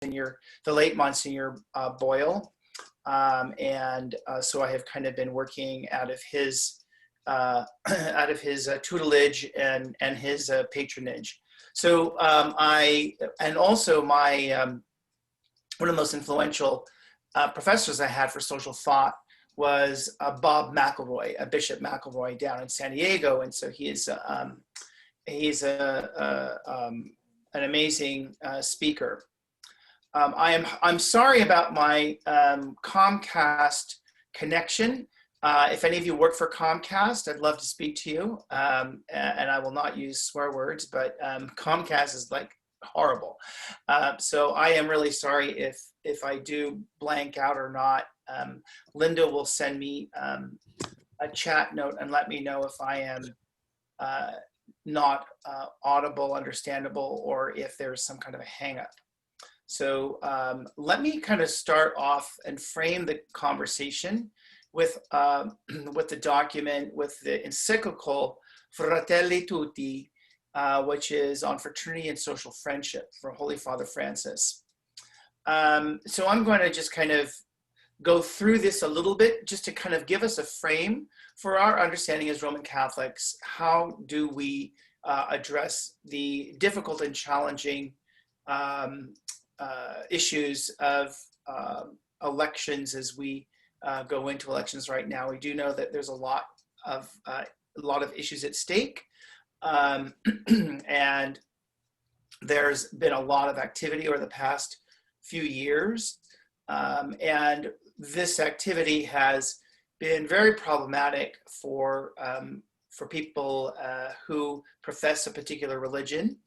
the late Monsignor Boyle. So I have kind of been working out of his tutelage and his patronage. So and also my one of the most influential professors I had for social thought was Bob McElroy, Bishop McElroy down in San Diego, and so he's an amazing speaker. I'm sorry about my Comcast connection. If any of you work for Comcast, I'd love to speak to you. And I will not use swear words, but Comcast is like horrible. So I am really sorry if I do blank out or not. Linda will send me a chat note and let me know if I am not audible, understandable, or if there's some kind of a hang up. So let me kind of start off and frame the conversation with the document, with the encyclical Fratelli Tutti, which is on fraternity and social friendship for Holy Father Francis. So I'm going to just kind of go through this a little bit just to kind of give us a frame for our understanding as Roman Catholics. How do we address the difficult and challenging issues of elections as we go into elections right now? We do know that there's a lot of issues at stake, and there's been a lot of activity over the past few years, and this activity has been very problematic for people who profess a particular religion,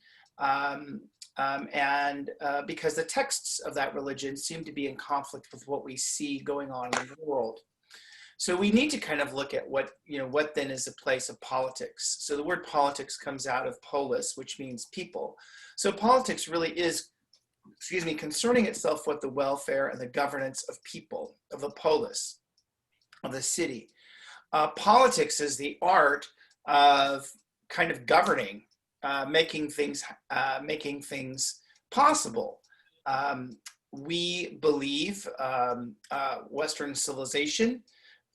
because the texts of that religion seem to be in conflict with what we see going on in the world. So we need to kind of look at what then is the place of politics. So the word politics comes out of polis, which means people. So politics really is, concerning itself with the welfare and the governance of people, of the polis, of the city. Politics is the art of kind of governing, making things possible. We believe Western civilization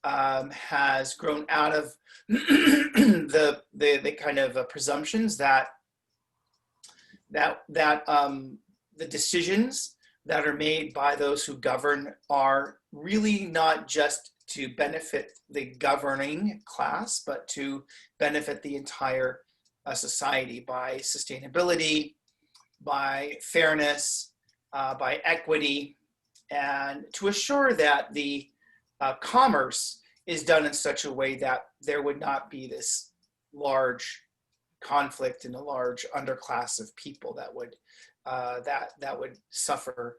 has grown out of the kind of presumptions that the decisions that are made by those who govern are really not just to benefit the governing class, but to benefit the entire society by sustainability, by fairness, by equity, and to assure that the commerce is done in such a way that there would not be this large conflict in a large underclass of people that would suffer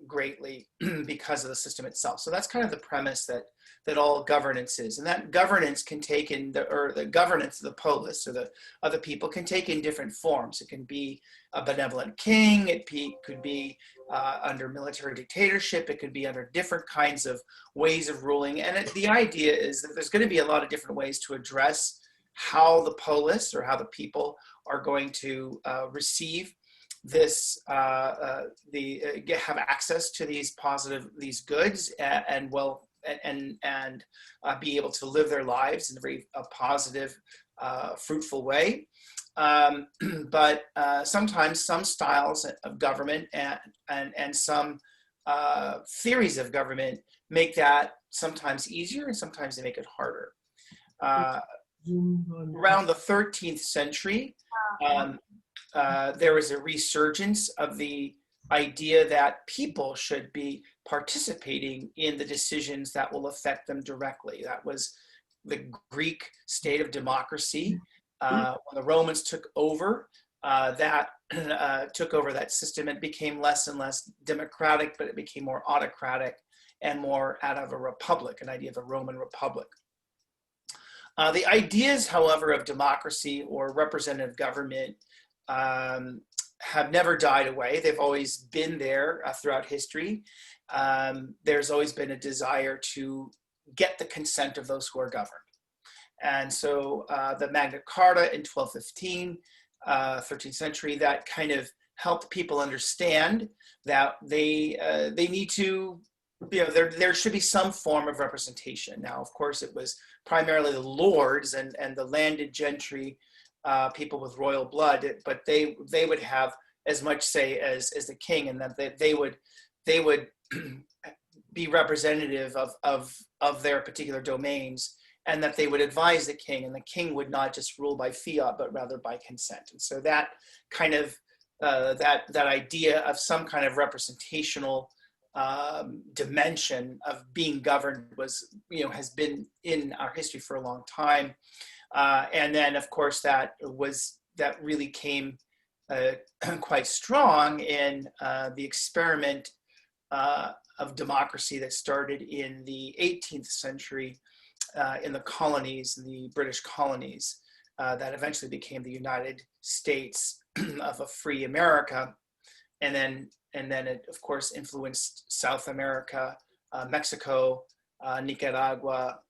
greatly because of the system itself. So that's kind of the premise that all governance is, and that governance can take in the governance of the polis or the other people can take in different forms. It can be a benevolent king. It could be under military dictatorship. It could be under different kinds of ways of ruling. And the idea is that there's going to be a lot of different ways to address how the polis or how the people are going to receive this, have access to these goods and be able to live their lives in a very positive, fruitful way. But sometimes some styles of government and some theories of government make that sometimes easier and sometimes they make it harder. Around the 13th century, there was a resurgence of the idea that people should be participating in the decisions that will affect them directly. That was the Greek state of democracy. When the Romans took over that system, it became less and less democratic, but it became more autocratic and more out of a republic, an idea of a Roman republic. The ideas, however, of democracy or representative government have never died away. They've always been there throughout history. There's always been a desire to get the consent of those who are governed. And so the Magna Carta in 1215, 13th century, that kind of help people understand that they need to, there should be some form of representation. Now, of course, it was primarily the lords and the landed gentry, people with royal blood, but they would have as much say as the king, and that they would be representative of their particular domains, and that they would advise the king, and the king would not just rule by fiat, but rather by consent. And so that kind of that idea of some kind of representational dimension of being governed was, has been in our history for a long time. And then, of course, that really came quite strong in the experiment of democracy that started in the 18th century in the colonies, the British colonies, that eventually became the United States of a free America. And then it, of course, influenced South America, Mexico, Nicaragua,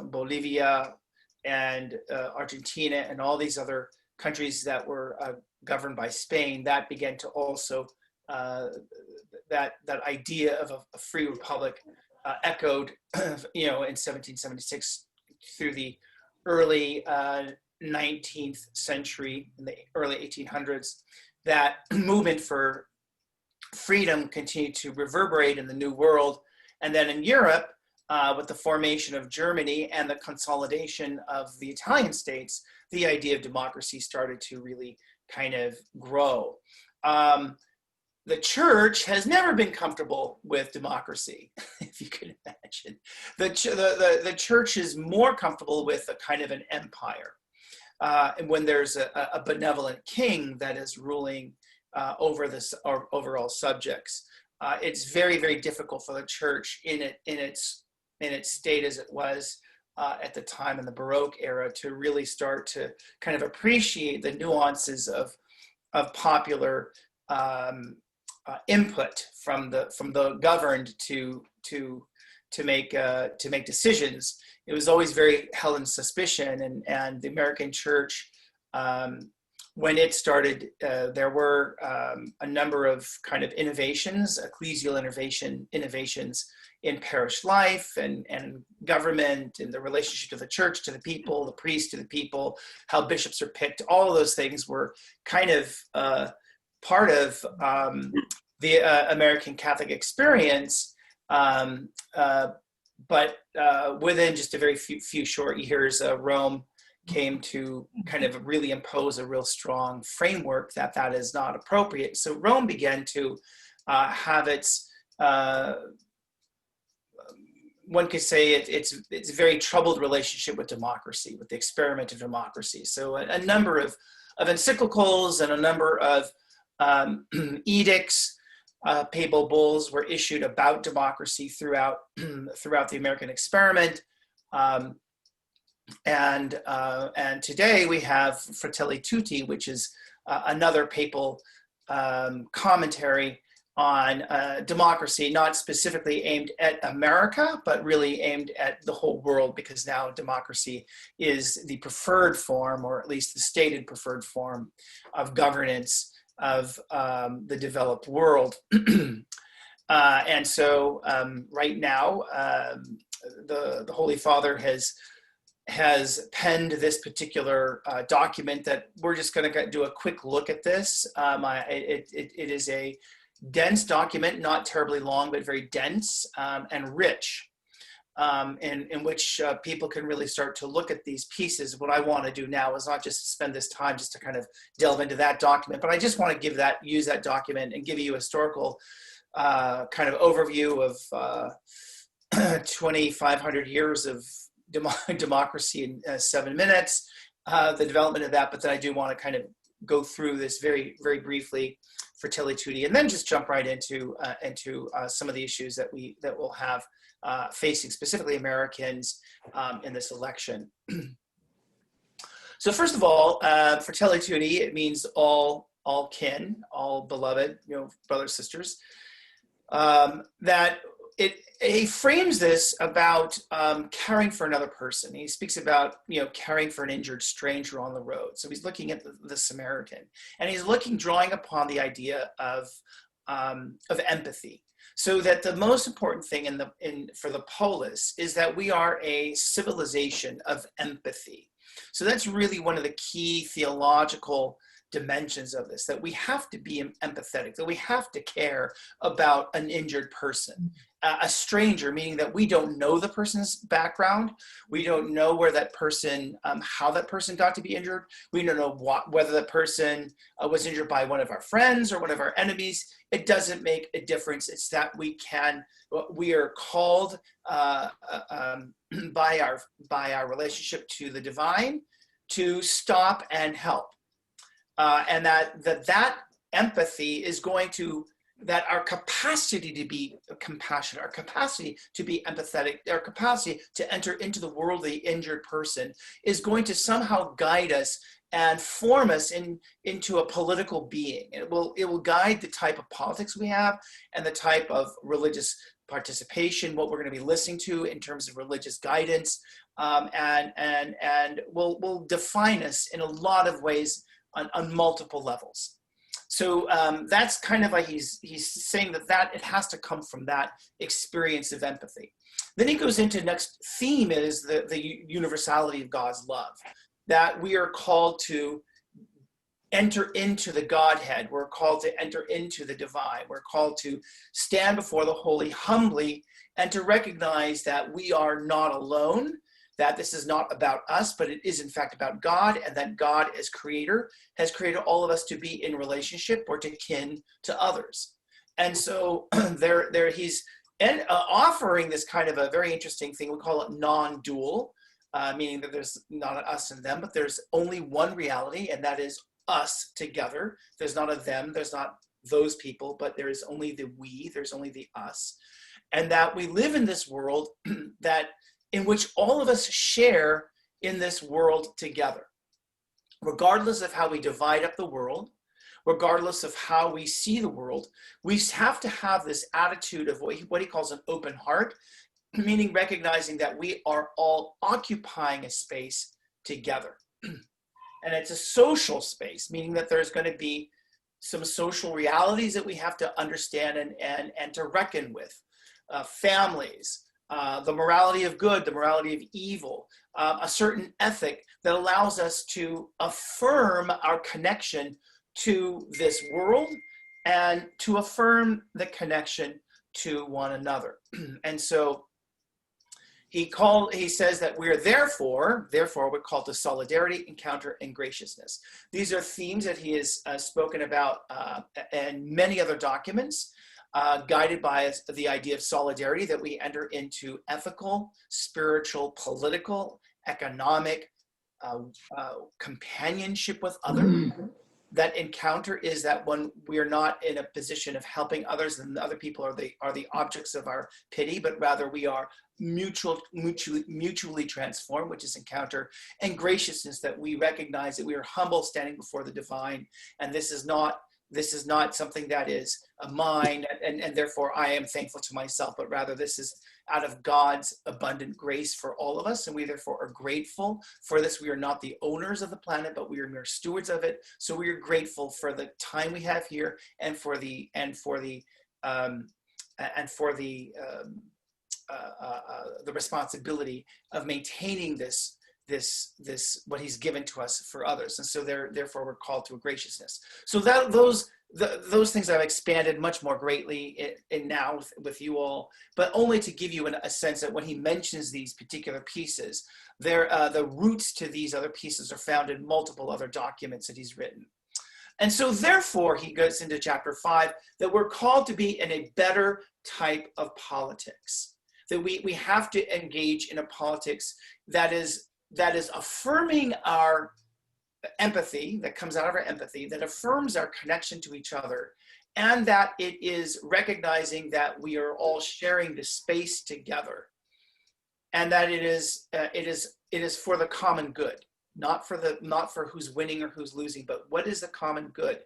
Bolivia, and Argentina, and all these other countries that were governed by Spain. That began to also, that idea of a free republic echoed, in 1776 through the early 19th century, in the early 1800s. That movement for freedom continued to reverberate in the New World. And then in Europe, with the formation of Germany and the consolidation of the Italian states, the idea of democracy started to really kind of grow. The church has never been comfortable with democracy, if you can imagine. The church is more comfortable with a kind of an empire. And when there's a benevolent king that is ruling over all subjects, it's very, very difficult for the church in its state as it was at the time in the Baroque era to really start to kind of appreciate the nuances of popular input from the governed to make decisions. It was always very held in suspicion, and the American church, when it started, there were a number of kind of innovations, ecclesial innovations in parish life and government, and the relationship of the church to the people, the priest to the people, how bishops are picked. All of those things were kind of part of the American Catholic experience. But within just a very few short years, Rome came to kind of really impose a real strong framework that is not appropriate. So Rome began to have its, one could say it's a very troubled relationship with democracy, with the experiment of democracy. So a number of encyclicals and a number of edicts, papal bulls were issued about democracy throughout the American experiment, and today we have Fratelli Tutti, which is another papal commentary on democracy, not specifically aimed at America, but really aimed at the whole world, because now democracy is the preferred form, or at least the stated preferred form, of governance of the developed world. And so right now, the Holy Father has penned this particular document that we're just going to do a quick look at this. It is a dense document, not terribly long, but very dense and rich, in which people can really start to look at these pieces. What I want to do now is not just spend this time just to kind of delve into that document, but I just want to use that document and give you a historical kind of overview of 2,500 years of democracy in 7 minutes, the development of that. But then I do want to kind of go through this very, very briefly, Fratelli Tutti, and then just jump right into some of the issues that we'll have facing specifically Americans in this election. So first of all, Fratelli Tutti, it means all kin, all beloved, brothers, sisters. That he frames this about caring for another person. He speaks about, caring for an injured stranger on the road. So he's looking at the Samaritan, and he's drawing upon the idea of empathy. So that the most important thing for the polis is that we are a civilization of empathy. So that's really one of the key theological dimensions of this, that we have to be empathetic, that we have to care about an injured person, a stranger, meaning that we don't know the person's background. We don't know where that person, how that person got to be injured. We don't know whether the person was injured by one of our friends or one of our enemies. It doesn't make a difference. It's that we are called by our relationship to the divine to stop and help. And that empathy is going to, that our capacity to be compassionate, our capacity to be empathetic, our capacity to enter into the world of the injured person is going to somehow guide us and form us into a political being. It will guide the type of politics we have and the type of religious participation, what we're going to be listening to in terms of religious guidance, and will define us in a lot of ways on multiple levels. So that's kind of like he's saying that it has to come from that experience of empathy. Then he goes into next theme is the universality of God's love, that we are called to enter into the Godhead. We're called to enter into the divine. We're called to stand before the holy humbly and to recognize that we are not alone, that this is not about us, but it is in fact about God, and that God as creator has created all of us to be in relationship or to kin to others. And so there he's offering this kind of a very interesting thing. We call it non-dual, meaning that there's not an us and them, but there's only one reality, and that is us together. There's not a them, there's not those people, but there is only the we, there's only the us. And that we live in this world in which all of us share in this world together. Regardless of how we divide up the world, regardless of how we see the world, we have to have this attitude of what he calls an open heart, meaning recognizing that we are all occupying a space together. And it's a social space, meaning that there's going to be some social realities that we have to understand and to reckon with. Families, the morality of good, the morality of evil, a certain ethic that allows us to affirm our connection to this world and to affirm the connection to one another. And so he says that we're therefore we're called to solidarity, encounter, and graciousness. These are themes that he has spoken about in many other documents, guided by the idea of solidarity, that we enter into ethical, spiritual, political, economic companionship with others. That encounter is that when we are not in a position of helping others and other people are the objects of our pity, but rather we are mutually transformed, which is encounter, and graciousness, that we recognize that we are humble standing before the divine, and this is not something that is mine and therefore I am thankful to myself, but rather this is out of God's abundant grace for all of us, and we therefore are grateful for this. We are not the owners of the planet, but we are mere stewards of it. So we are grateful for the time we have here and for the responsibility of maintaining this what he's given to us for others. And so therefore we're called to a graciousness. So those things I've expanded much more greatly in now with you all, but only to give you a sense that when he mentions these particular pieces, the roots to these other pieces are found in multiple other documents that he's written. And so therefore he goes into chapter 5 that we're called to be in a better type of politics, that we have to engage in a politics that is affirming our empathy, that comes out of our empathy, that affirms our connection to each other, and that it is recognizing that we are all sharing the space together, and that it is for the common good, not for who's winning or who's losing, but what is the common good.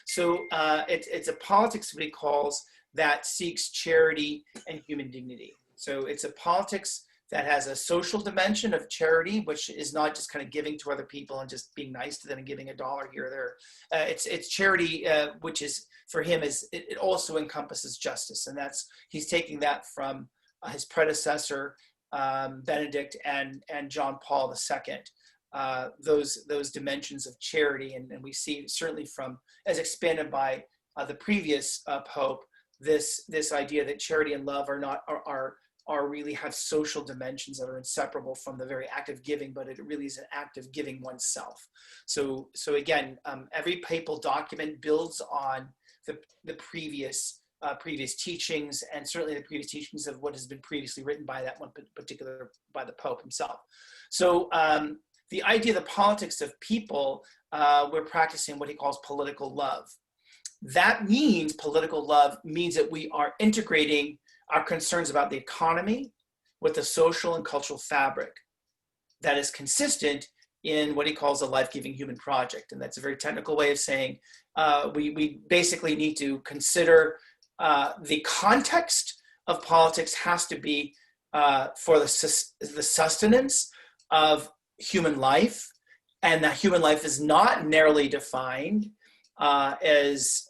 So it's a politics what he calls that seeks charity and human dignity. So it's a politics that has a social dimension of charity, which is not just kind of giving to other people and just being nice to them and giving $1 here or there. It's charity, which is for him is it also encompasses justice, and he's taking that from his predecessor Benedict and John Paul II. Those dimensions of charity, and we see certainly from as expanded by the previous Pope, this idea that charity and love are really have social dimensions that are inseparable from the very act of giving, but it really is an act of giving oneself. So again, every papal document builds on the previous teachings, and certainly the previous teachings of what has been previously written by that one particular, by the Pope himself. So the idea, the politics of people, we're practicing what he calls political love. That means political love means that we are integrating our concerns about the economy with the social and cultural fabric that is consistent in what he calls a life-giving human project. And that's a very technical way of saying we basically need to consider the context of politics has to be for the sustenance of human life, and that human life is not narrowly defined as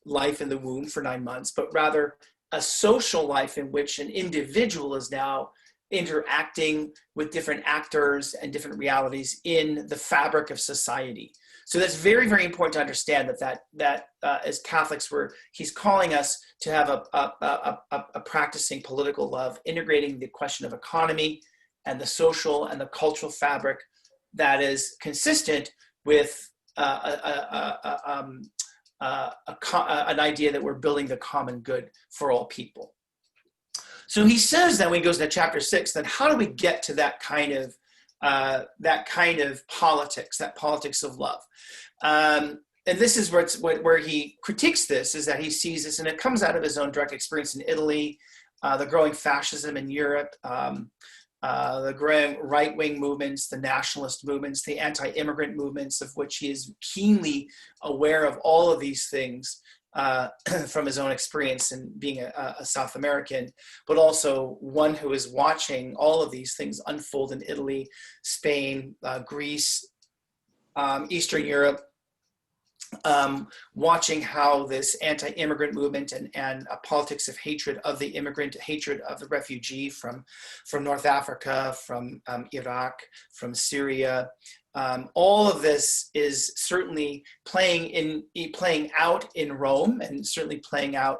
life in the womb for 9 months, but rather a social life in which an individual is now interacting with different actors and different realities in the fabric of society. So that's very, very important to understand that as Catholics, he's calling us to have a practicing political love, integrating the question of economy and the social and the cultural fabric that is consistent with an idea that we're building the common good for all people. So he says that when he goes into chapter 6, then how do we get to that kind of politics, that politics of love? And this is where he critiques this, is that he sees this, and it comes out of his own direct experience in Italy, the growing fascism in Europe, the growing right-wing movements, the nationalist movements, the anti-immigrant movements, of which he is keenly aware of all of these things from his own experience and being a South American, but also one who is watching all of these things unfold in Italy, Spain, Greece, Eastern Europe, watching how this anti-immigrant movement and a politics of hatred of the immigrant, hatred of the refugee from North Africa, from Iraq, from Syria. All of this is certainly playing out in Rome, and certainly playing out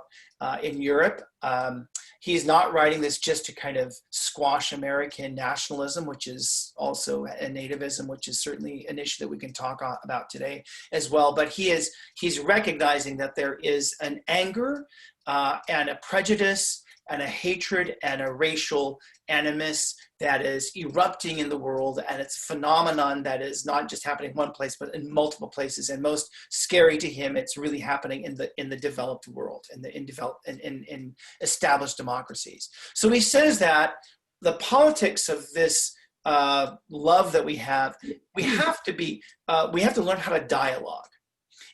in Europe. He's not writing this just to kind of squash American nationalism, which is also a nativism, which is certainly an issue that we can talk about today as well. But he's recognizing that there is an anger and a prejudice and a hatred and a racial animus that is erupting in the world, and it's a phenomenon that is not just happening in one place, but in multiple places. And most scary to him, it's really happening in the developed world, in established democracies. So he says that the politics of this love that we have to learn how to dialogue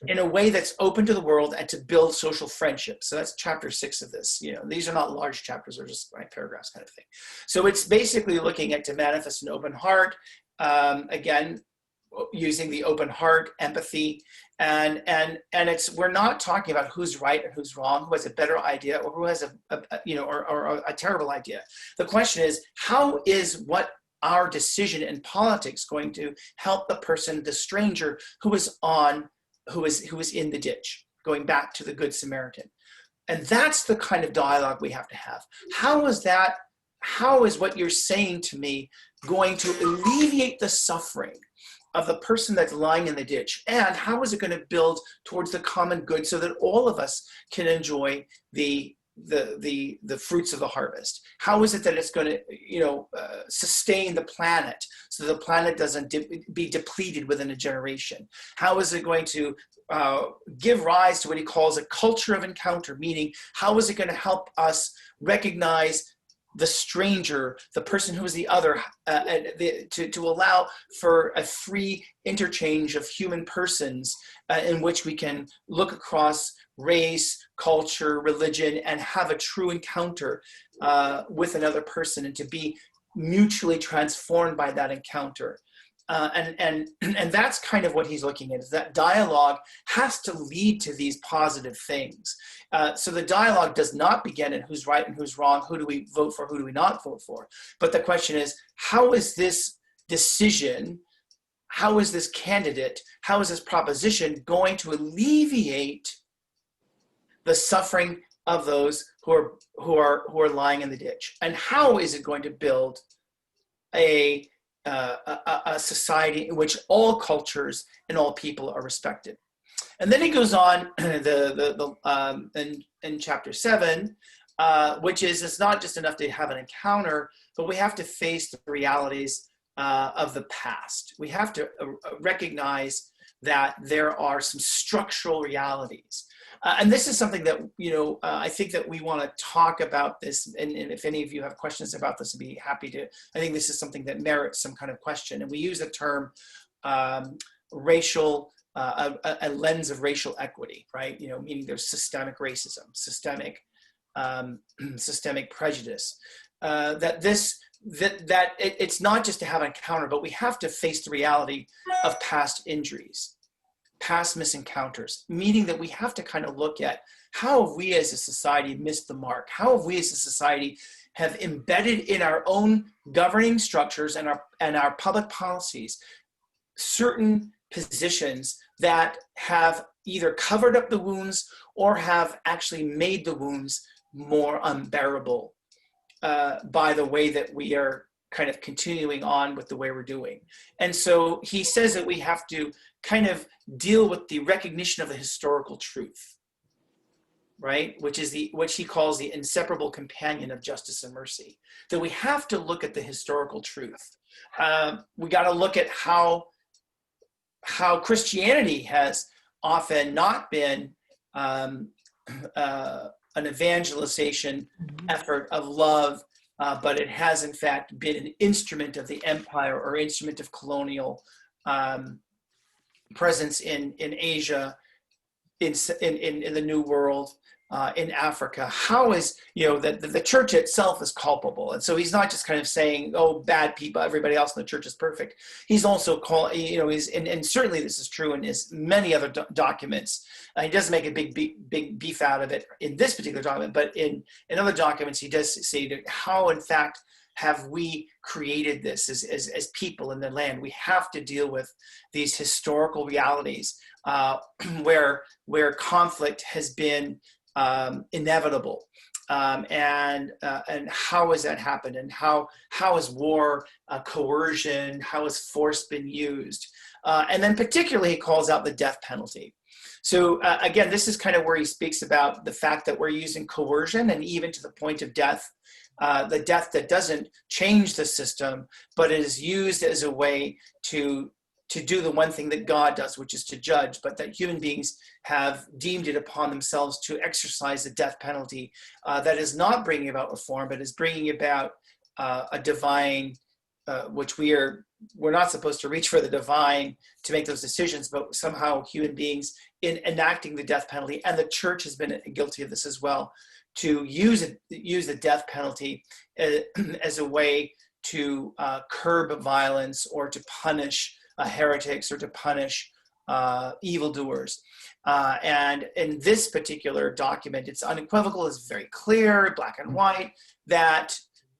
in a way that's open to the world and to build social friendships. So that's chapter 6 of this. These are not large chapters, they're just paragraphs kind of thing. So it's basically looking at to manifest an open heart, again, using the open heart, empathy, and we're not talking about who's right and who's wrong, who has a better idea or who has a terrible idea. The question is, how is what our decision in politics going to help the person, the stranger who is in the ditch, going back to the Good Samaritan? And that's the kind of dialogue we have to have. How is what you're saying to me going to alleviate the suffering of the person that's lying in the ditch? And how is it going to build towards the common good so that all of us can enjoy the fruits of the harvest? How is it that it's going to sustain the planet so the planet doesn't be depleted within a generation? How is it going to give rise to what he calls a culture of encounter, meaning how is it going to help us recognize the stranger, the person who is the other, to allow for a free interchange of human persons in which we can look across race, culture, religion, and have a true encounter with another person, and to be mutually transformed by that encounter. And that's kind of what he's looking at, is that dialogue has to lead to these positive things. So the dialogue does not begin in who's right and who's wrong, who do we vote for, who do we not vote for. But the question is, how is this decision, how is this candidate, how is this proposition going to alleviate the suffering of those who are lying in the ditch? And how is it going to build a society in which all cultures and all people are respected? And then he goes on in chapter 7, which is, it's not just enough to have an encounter, but we have to face the realities of the past. We have to recognize that there are some structural realities. And this is something that, I think that we want to talk about this. And if any of you have questions about this, I'd be happy to. I think this is something that merits some kind of question. And we use the term racial, a lens of racial equity, right? Meaning there's systemic racism, systemic prejudice. It's not just to have an encounter, but we have to face the reality of past injuries, past misencounters, meaning that we have to kind of look at how have we as a society missed the mark? How have we as a society have embedded in our own governing structures and our public policies certain positions that have either covered up the wounds or have actually made the wounds more unbearable by the way that we are kind of continuing on with the way we're doing. And so he says that we have to kind of deal with the recognition of the historical truth, right? Which he calls the inseparable companion of justice and mercy. That we have to look at the historical truth. We got to look at how Christianity has often not been an evangelization effort of love, but it has in fact been an instrument of the empire or instrument of colonial presence in Asia, in the New World, in Africa. How is, the church itself is culpable. And so he's not just kind of saying, oh, bad people, everybody else in the church is perfect. He's also and certainly this is true in his many other documents. He doesn't make a big beef out of it in this particular document, but in other documents, he does say that how, in fact, have we created this as people in the land? We have to deal with these historical realities where conflict has been inevitable, and how has that happened, and how has war, coercion, how has force been used, and then particularly he calls out the death penalty. So again, this is kind of where he speaks about the fact that we're using coercion, and even to the point of death, the death that doesn't change the system, but is used as a way to do the one thing that God does, which is to judge, but that human beings have deemed it upon themselves to exercise the death penalty that is not bringing about reform, but is bringing about a divine, which we're not supposed to reach for the divine to make those decisions, but somehow human beings in enacting the death penalty, and the church has been guilty of this as well, to use the death penalty as a way to curb violence or to punish heretics or to punish evildoers. And in this particular document, it's unequivocal, it's very clear, black and white, that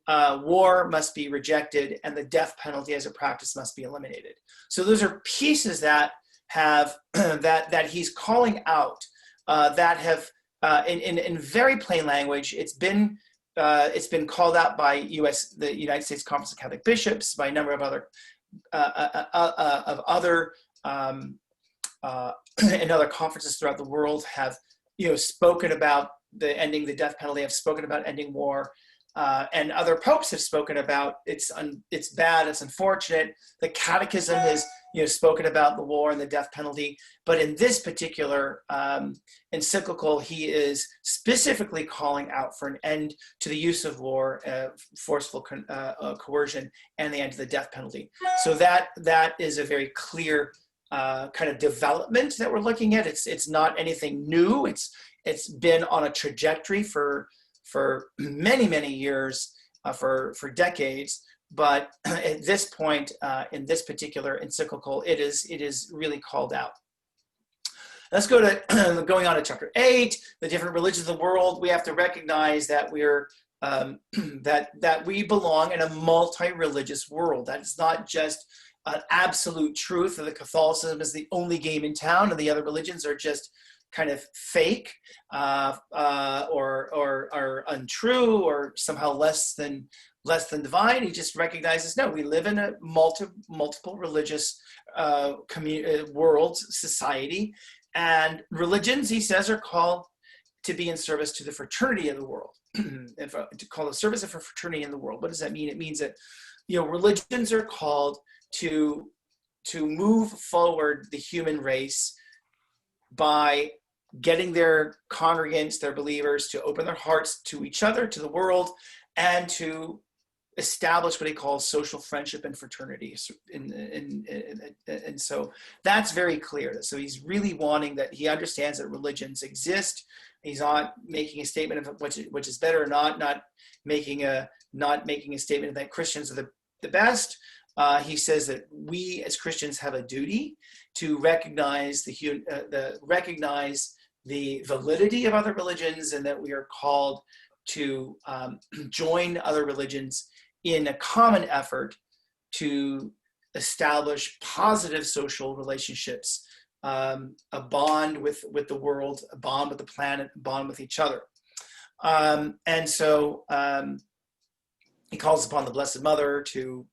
war must be rejected and the death penalty as a practice must be eliminated. So those are pieces that have that he's calling out that have in very plain language. It's been called out by the United States Conference of Catholic Bishops, by a number of other and other conferences throughout the world have spoken about ending the death penalty, have spoken about ending war, and other popes have spoken about it's bad, it's unfortunate. The Catechism has spoken about the war and the death penalty, but in this particular encyclical, he is specifically calling out for an end to the use of war, forceful coercion, and the end of the death penalty. So that is a very clear kind of development that we're looking at. It's not anything new. It's been on a trajectory for many years, for decades. But at this point, in this particular encyclical, it is really called out. Let's go to going on to chapter 8, the different religions of the world. We have to recognize that we're that we belong in a multi-religious world. That is not just an absolute truth that Catholicism is the only game in town and the other religions are just kind of fake or untrue or somehow less than divine. He just recognizes, no, we live in a multiple religious world, society, and religions, he says, are called to be in service to the fraternity of the world. To call a service of a fraternity in the world. What does that mean? It means that, religions are called to move forward the human race by getting their congregants, their believers, to open their hearts to each other, to the world, and to establish what he calls social friendship and fraternity. And so that's very clear. So he's really wanting that he understands that religions exist. He's not making a statement of which is better or not making a statement that Christians are the best. He says that we as Christians have a duty to recognize recognize the validity of other religions, and that we are called to join other religions in a common effort to establish positive social relationships, a bond with the world, a bond with the planet, a bond with each other. And so he calls upon the Blessed Mother to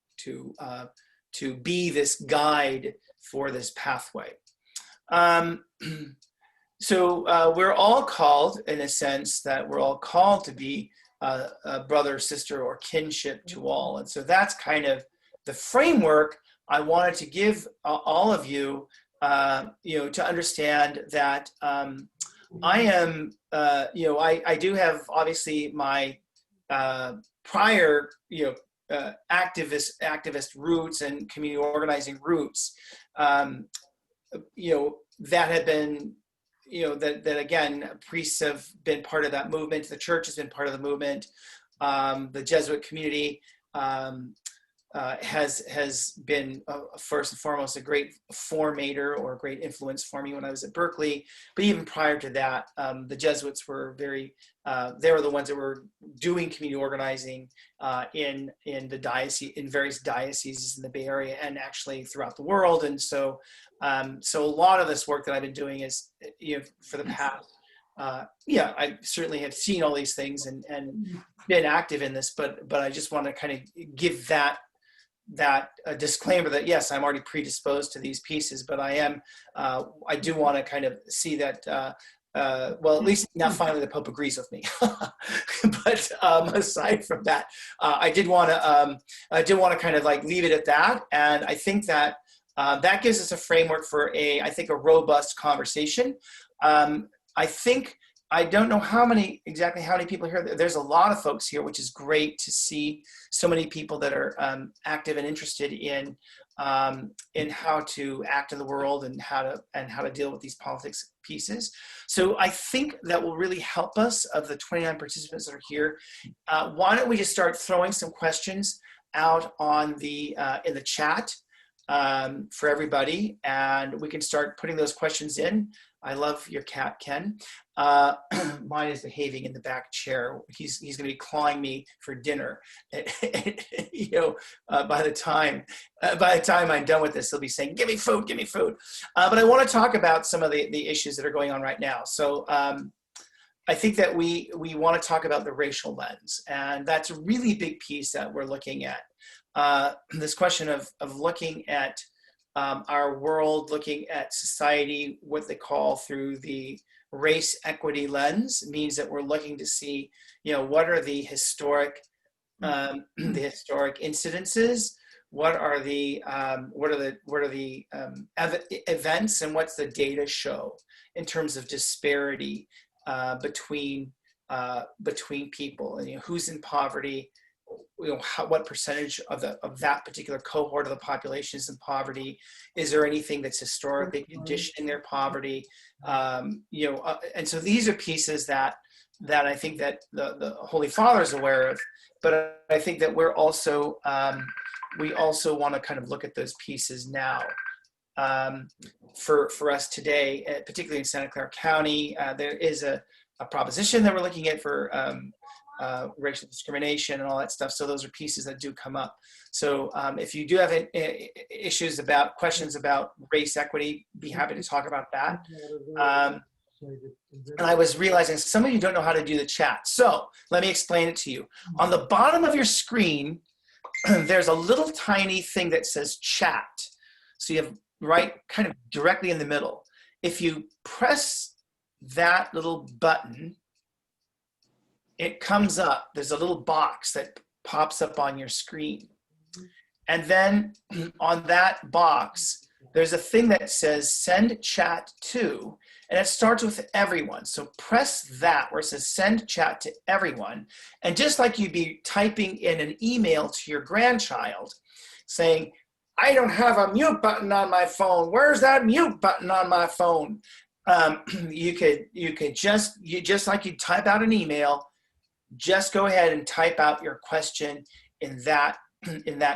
be this guide for this pathway. So we're all called, in a sense, that we're all called to be a brother, sister, or kinship to all. And so that's kind of the framework I wanted to give all of you, to understand that I am, I do have obviously my prior, activist roots and community organizing roots, that have been, that again, priests have been part of that movement. The church has been part of the movement. The Jesuit community has been first and foremost a great formator or a great influence for me when I was at Berkeley. But even prior to that, the Jesuits were they were the ones that were doing community organizing in the diocese, in various dioceses in the Bay Area and actually throughout the world. And so so a lot of this work that I've been doing is, for the past, I certainly have seen all these things and been active in this, but I just want to kind of give that disclaimer that yes, I'm already predisposed to these pieces, but I do want to kind of see that, well, at least now finally the Pope agrees with me. But aside from that, I did want to kind of like leave it at that. And I think that that gives us a framework for a robust conversation. I don't know exactly how many people here. There's a lot of folks here, which is great to see so many people that are active and interested in how to act in the world and how to deal with these politics pieces. So I think that will really help us. Of the 29 participants that are here, why don't we just start throwing some questions out on the in the chat for everybody, and we can start putting those questions in. I love your cat, Ken. Mine is behaving in the back chair. He's going to be clawing me for dinner. By the time I'm done with this, he'll be saying, "Give me food, give me food." But I want to talk about some of the issues that are going on right now. So I think that we want to talk about the racial lens, and that's a really big piece that we're looking at. This question of looking at our world, looking at society, what they call through the race equity lens, means that we're looking to see, what are the historic incidences, what are the events, and what's the data show in terms of disparity between people, and who's in poverty, what percentage of that particular cohort of the population is in poverty? Is there anything that's historically conditioning their poverty? And so these are pieces that I think that the Holy Father is aware of, but I think that we also want to kind of look at those pieces now. For us today, particularly in Santa Clara County, there is a proposition that we're looking at for racial discrimination and all that stuff. So those are pieces that do come up. So if you do have questions about race equity, be happy to talk about that. And I was realizing some of you don't know how to do the chat. So let me explain it to you. On the bottom of your screen, there's a little tiny thing that says chat. So you have right kind of directly in the middle. If you press that little button, it comes up. There's a little box that pops up on your screen. And then on that box, there's a thing that says send chat to, and it starts with everyone. So press that where it says send chat to everyone. And just like you'd be typing in an email to your grandchild saying, I don't have a mute button on my phone. Where's that mute button on my phone? You could just like you type out an email, just go ahead and type out your question in that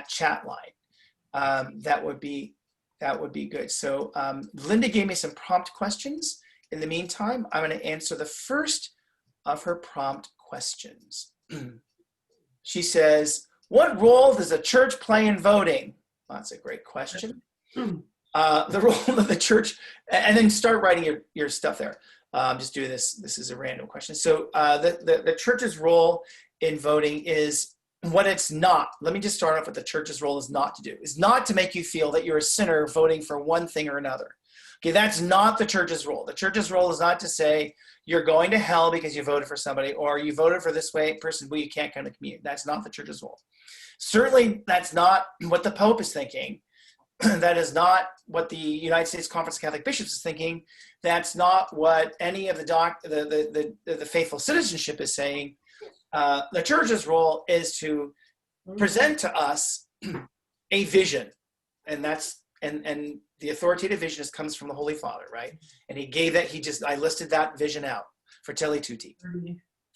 chat line. That would be good. So Linda gave me some prompt questions. In the meantime, I'm going to answer the first of her prompt questions. She says, what role does a church play in voting? Well, that's a great question. The role of the church, and then start writing your stuff there. Just do this. This is a random question. So the church's role in voting is what it's not. Let me just start off with the church's role is not to do. Is not to make you feel that you're a sinner voting for one thing or another. Okay, that's not the church's role. The church's role is not to say you're going to hell because you voted for somebody, or you voted for this person, but you can't come to communion. That's not the church's role. Certainly, that's not what the Pope is thinking. That is not what the United States Conference of Catholic Bishops is thinking. That's not what any of the faithful citizenship is saying. The church's role is to present to us a vision, and the authoritative vision comes from the Holy Father, right? And he gave that. I listed that vision out for Fratelli Tutti.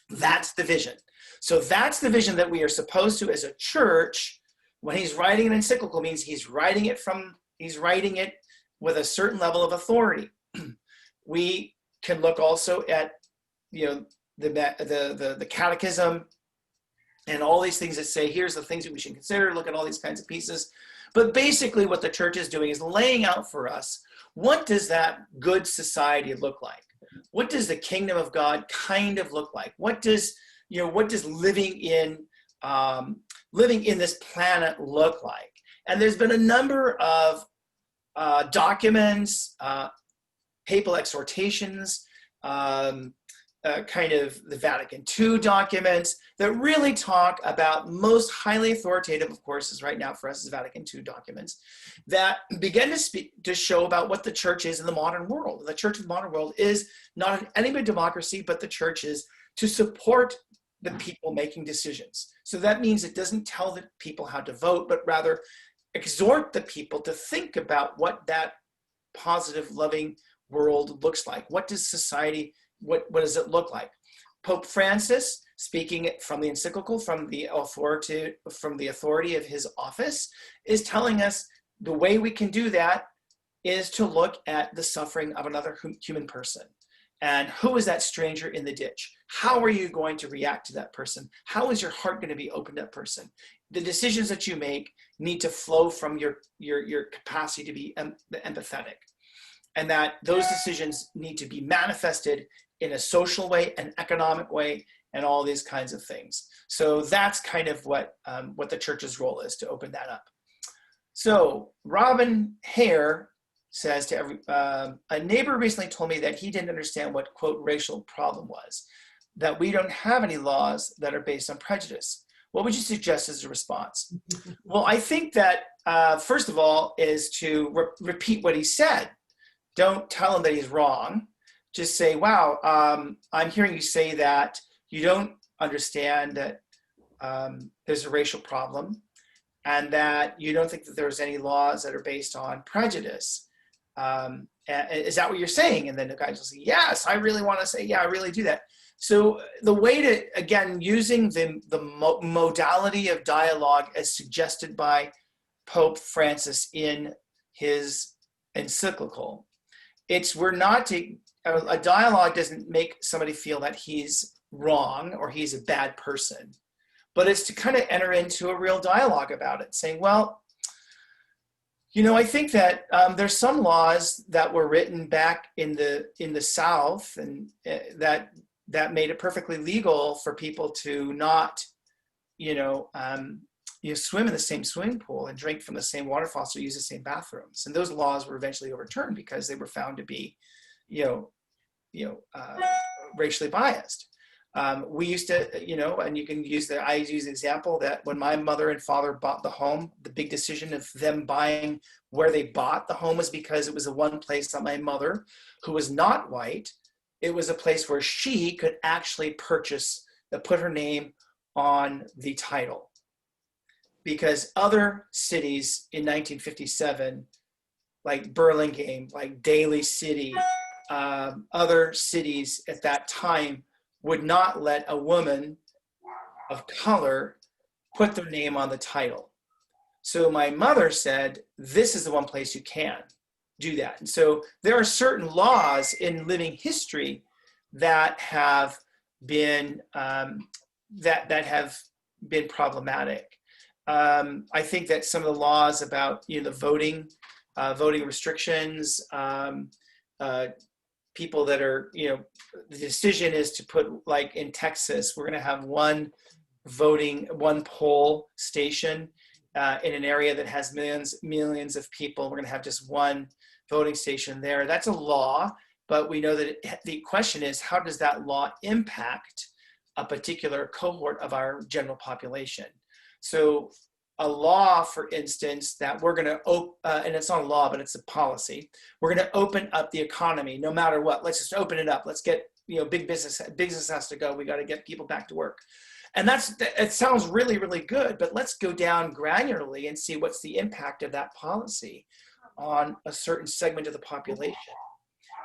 That's the vision. So that's the vision that we are supposed to, as a church. When he's writing an encyclical, means he's writing it with a certain level of authority. We can look also at, the catechism and all these things that say, here's the things that we should consider, look at all these kinds of pieces. But basically what the church is doing is laying out for us, what does that good society look like? What does the kingdom of God kind of look like? What does living in this planet look like? And there's been a number of documents, papal exhortations, kind of the Vatican II documents that really talk about, most highly authoritative, of course, is right now for us is Vatican II documents that begin to show about what the church is in the modern world. The church in the modern world is not an enemy of democracy, but the church is to support the people making decisions. So that means it doesn't tell the people how to vote, but rather exhort the people to think about what that positive, loving world looks like. What does society, what does it look like? Pope Francis, speaking from the encyclical, from the authority of his office, is telling us the way we can do that is to look at the suffering of another human person. And who is that stranger in the ditch? How are you going to react to that person? How is your heart going to be open to that person? The decisions that you make need to flow from your capacity to be empathetic. And that those decisions need to be manifested in a social way, an economic way, and all these kinds of things. So that's kind of what the church's role is, to open that up. So Robin Hare says to a neighbor recently told me that he didn't understand what, quote, racial problem was, that we don't have any laws that are based on prejudice. What would you suggest as a response? Well, I think that, first of all, is to repeat what he said. Don't tell him that he's wrong. Just say, wow, I'm hearing you say that you don't understand that there's a racial problem, and that you don't think that there's any laws that are based on prejudice. Is that what you're saying? And then the guy will say, yes, I really want to say, yeah, I really do that. So the way to, again, using the modality of dialogue as suggested by Pope Francis in his encyclical, a dialogue doesn't make somebody feel that he's wrong or he's a bad person, but it's to kind of enter into a real dialogue about it, saying, well, I think that there's some laws that were written back in the South, and that made it perfectly legal for people to not, swim in the same swimming pool and drink from the same water faucet or use the same bathrooms. And those laws were eventually overturned because they were found to be, racially biased. We used to, and you can I use the example that when my mother and father bought the home, the big decision of them buying where they bought the home was because it was the one place that my mother, who was not white, it was a place where she could actually put her name on the title. Because other cities in 1957, like Burlingame, like Daly City, other cities at that time would not let a woman of color put their name on the title. So my mother said, this is the one place you can do that. And so there are certain laws in living history that have been that have been problematic. I think that some of the laws about the voting restrictions, people that are the decision is to put, like in Texas, we're going to have one poll station in an area that has millions of people. We're going to have just one voting station there. That's a law, but we know that the question is, how does that law impact a particular cohort of our general population? So a law, for instance, that we're going to and it's not a law, but it's a policy. We're going to open up the economy no matter what. Let's just open it up. Let's get, big business has to go. We got to get people back to work. And it sounds really, really good, but let's go down granularly and see what's the impact of that policy on a certain segment of the population.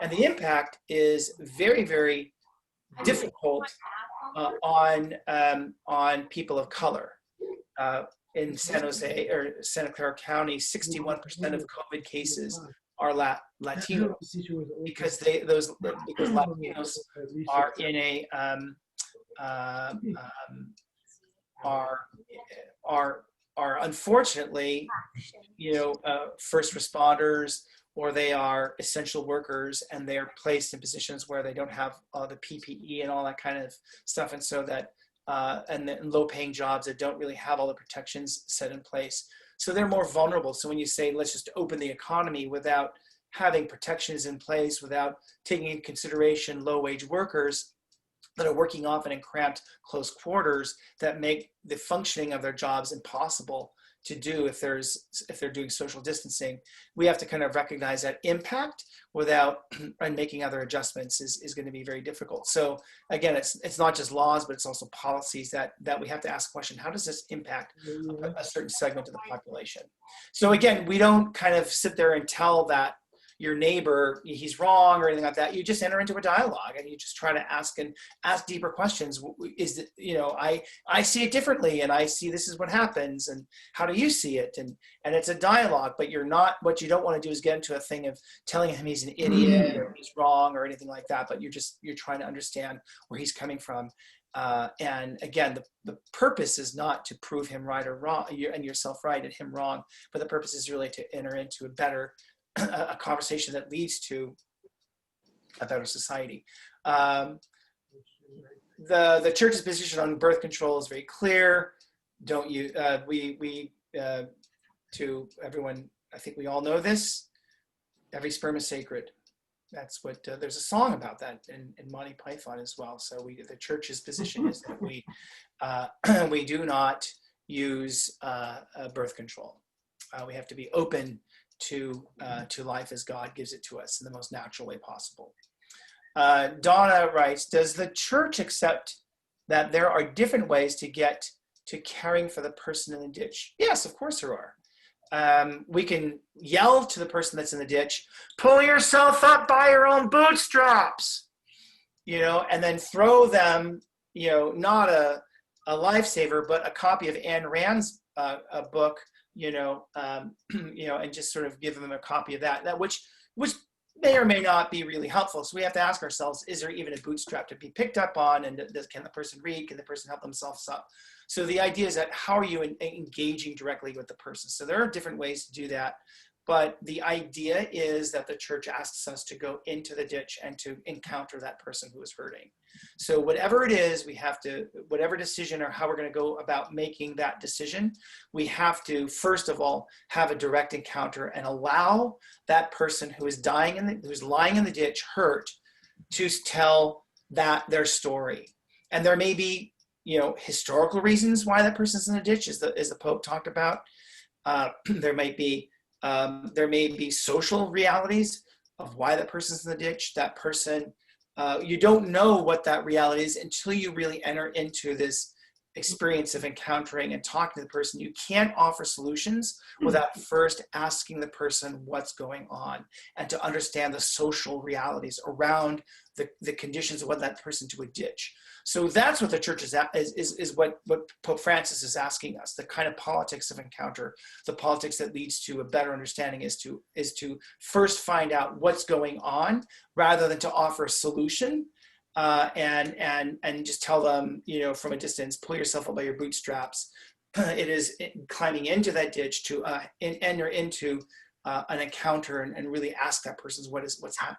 And the impact is very, very difficult on people of color. In San Jose or Santa Clara County, 61% of COVID cases are Latinos because Latinos are in a are unfortunately first responders, or they are essential workers, and they are placed in positions where they don't have the PPE and all that kind of stuff, and so that and low-paying jobs that don't really have all the protections set in place. So they're more vulnerable. So when you say, let's just open the economy without having protections in place, without taking into consideration low-wage workers that are working often in cramped, close quarters that make the functioning of their jobs impossible to do if they're doing social distancing, we have to kind of recognize that impact without and making other adjustments is going to be very difficult. So again, it's not just laws, but it's also policies that we have to ask the question: how does this impact a certain segment of the population? So again, we don't kind of sit there and tell that your neighbor he's wrong or anything like that. You just enter into a dialogue and you just try to ask deeper questions. Is it, I see it differently, and I see this is what happens, and how do you see it? And it's a dialogue, but what you don't want to do is get into a thing of telling him he's an idiot or he's wrong or anything like that, but you're trying to understand where he's coming from. And again, the purpose is not to prove him right or wrong, and yourself right and him wrong, but the purpose is really to enter into a conversation that leads to a better society. The church's position on birth control is very clear. To everyone, I think we all know this. Every sperm is sacred. That's what there's a song about that in Monty Python as well. So the church's position is that we do not use birth control. We have to be open to life as God gives it to us in the most natural way possible. Donna writes, does the church accept that there are different ways to get to caring for the person in the ditch? Yes, of course there are. We can yell to the person that's in the ditch, pull yourself up by your own bootstraps, and then throw them, not a lifesaver, but a copy of Ayn Rand's a book, and just sort of give them a copy of that which may or may not be really helpful. So we have to ask ourselves, is there even a bootstrap to be picked up on? And can the person read? Can the person help themselves up? So the idea is that how are you engaging directly with the person? So there are different ways to do that. But the idea is that the church asks us to go into the ditch and to encounter that person who is hurting. So whatever it is, whatever decision or how we're going to go about making that decision, we have to, first of all, have a direct encounter and allow that person who is who's lying in the ditch, hurt, to tell their story. And there may be, historical reasons why that person's in the ditch, as the Pope talked about. There may be social realities of why that person's in the ditch. That person, you don't know what that reality is until you really enter into this experience of encountering and talking to the person. You can't offer solutions without first asking the person what's going on and to understand the social realities around the conditions of what that person to a ditch. So that's what the church is what Pope Francis is asking us. The kind of politics of encounter, the politics that leads to a better understanding is to first find out what's going on rather than to offer a solution. And just tell them, from a distance, pull yourself up by your bootstraps. It is climbing into that ditch to enter into an encounter and really ask that person what's happening.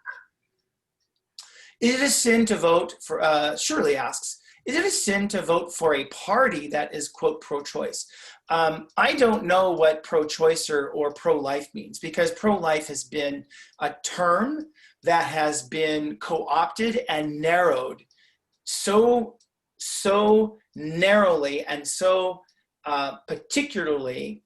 Is it a sin to vote for? Shirley asks, is it a sin to vote for a party that is, quote, pro-choice? I don't know what pro-choice or pro-life means, because pro-life has been a term that has been co-opted and narrowed so narrowly and so particularly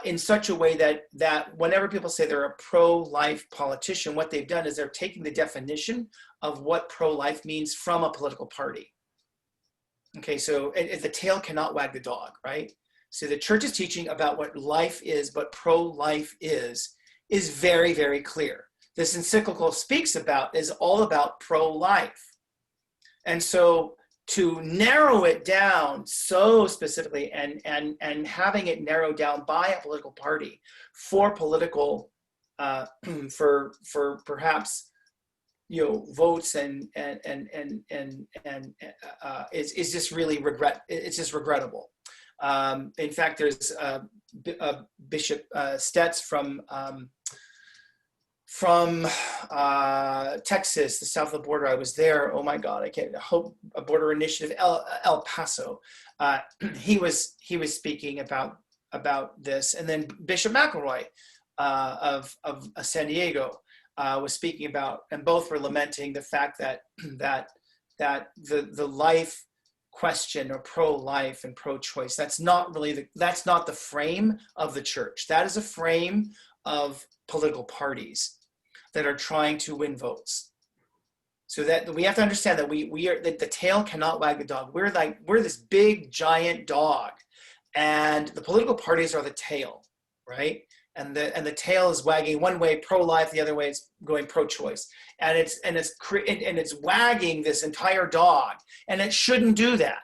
in such a way that whenever people say they're a pro-life politician, what they've done is they're taking the definition of what pro-life means from a political party. Okay, so the tail cannot wag the dog, right? So the church's teaching about what life is, what pro-life is very, very clear. This encyclical is all about pro-life. And so to narrow it down so specifically and having it narrowed down by a political party for political, for perhaps, votes and is just really it's just regrettable. In fact, there's Bishop Stetz from Texas, the south of the border. I was there. Oh my God, a border initiative, El Paso. He was speaking about this, and then Bishop McElroy of San Diego was speaking about, and both were lamenting the fact that the life question, or pro-life and pro-choice, that's not the frame of the church. That is a frame of political parties that are trying to win votes. So that we have to understand that that the tail cannot wag the dog. We're this big giant dog, and the political parties are the tail, right? And the tail is wagging one way, pro-life, the other way it's going pro-choice, and it's wagging this entire dog, and it shouldn't do that.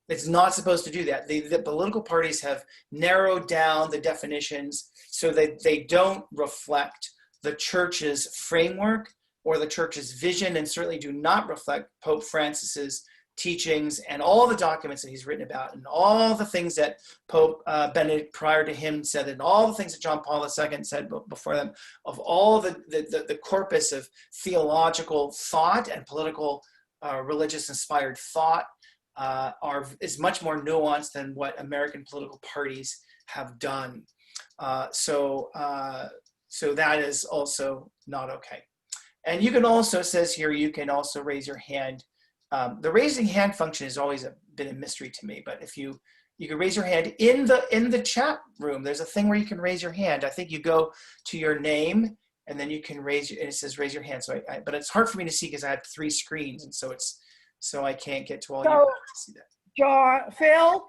It's not supposed to do that. The political parties have narrowed down the definitions so that they don't reflect the church's framework or the church's vision, and certainly do not reflect Pope Francis's teachings and all the documents that he's written about, and all the things that Pope Benedict prior to him said, and all the things that John Paul II said before them, of all the corpus of theological thought and political religious inspired thought is much more nuanced than what American political parties have done. So that is also not okay. And you can also, it says here, you can also raise your hand. The raising hand function has always been a mystery to me, but if you can raise your hand in the chat room, there's a thing where you can raise your hand. I think you go to your name and then you can and it says raise your hand. So but it's hard for me to see because I have 3 screens, and so I can't get to all you to see that. John, Phil,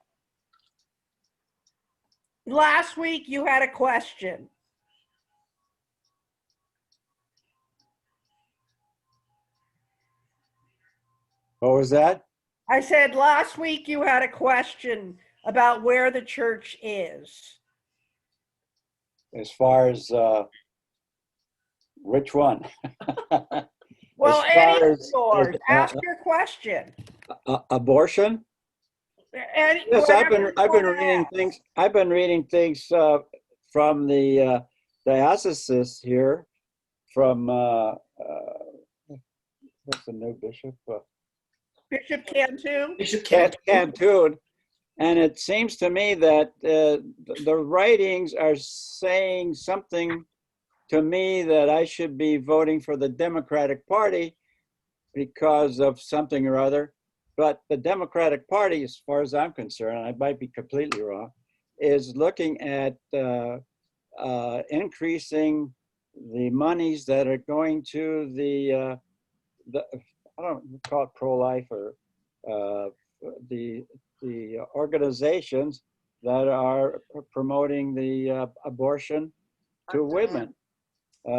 Last week you had a question. What was that? I said last week you had a question about where the church is. As far as which one? Well, As any far of as yours. Ask your question. abortion? Any, Yes, whatever you I've been want to reading ask. things. I've been reading things from the diocese here, from what's the new bishop? Bishop Cantu? Bishop Cantu. Cantu. And it seems to me that the writings are saying something to me that I should be voting for the Democratic Party because of something or other. But the Democratic Party, as far as I'm concerned, and I might be completely wrong, is looking at increasing the monies that are going to the I don't call it pro-life or uh, the organizations that are promoting the abortion to women.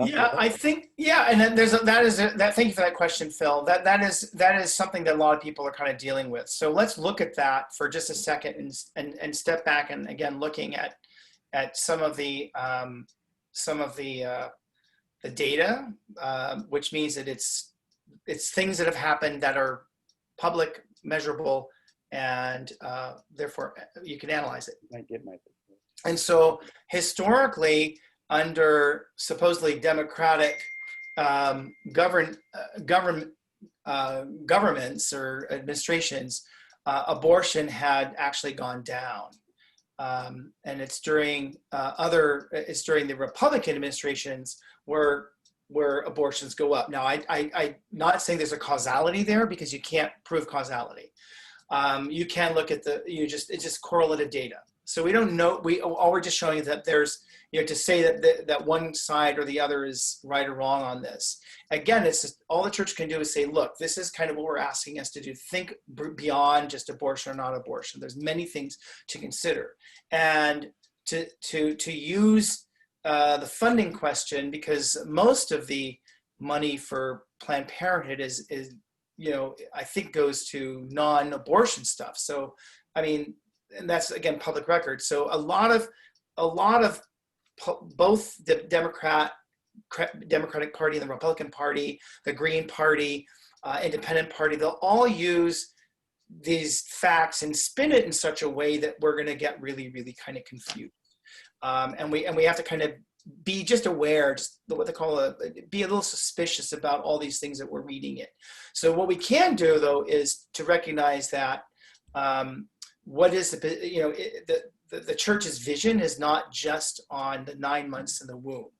Yeah, I think and then that. Thank you for that question, Phil. That is something that a lot of people are kind of dealing with. So let's look at that for just a second and step back and again looking at some of the the data, which means that it's things that have happened that are public, measurable, and therefore you can analyze it. I get my. And so historically, under supposedly democratic governments or administrations, abortion had actually gone down. And it's during the Republican administrations where abortions go up. Now, I'm not saying there's a causality there because you can't prove causality. You can look at it's just correlative data. So we don't know. All we're just showing you that there's, to say that one side or the other is right or wrong on this. Again, it's just, all the church can do is say, look, this is kind of what we're asking us to do. Think beyond just abortion or not abortion. There's many things to consider, and to use the funding question, because most of the money for Planned Parenthood is I think goes to non-abortion stuff. So, I mean, and that's again public record. So a lot of both the Democratic Party and the Republican Party, the Green Party, Independent Party, they'll all use these facts and spin it in such a way that we're going to get really, really kind of confused. And we have to kind of be just aware, just what they call be a little suspicious about all these things that we're reading it. So what we can do though is to recognize that what is the church's vision is not just on the 9 months in the womb,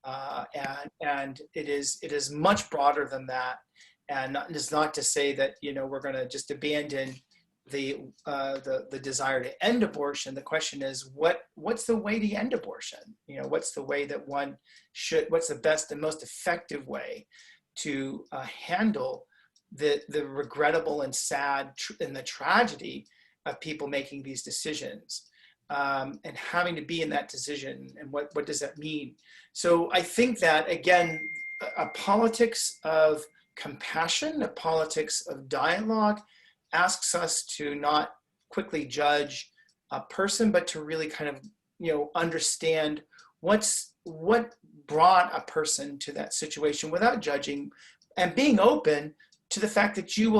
and it is much broader than that. And it's not to say that we're going to just abandon the desire to end abortion. The question is what's the way to end abortion? What's the way that one should? What's the best and most effective way to handle the regrettable and sad and the tragedy of people making these decisions, and having to be in that decision, and what does that mean? So I think that again, a politics of compassion, a politics of dialogue, asks us to not quickly judge a person, but to really kind of understand what brought a person to that situation without judging, and being open to the fact that you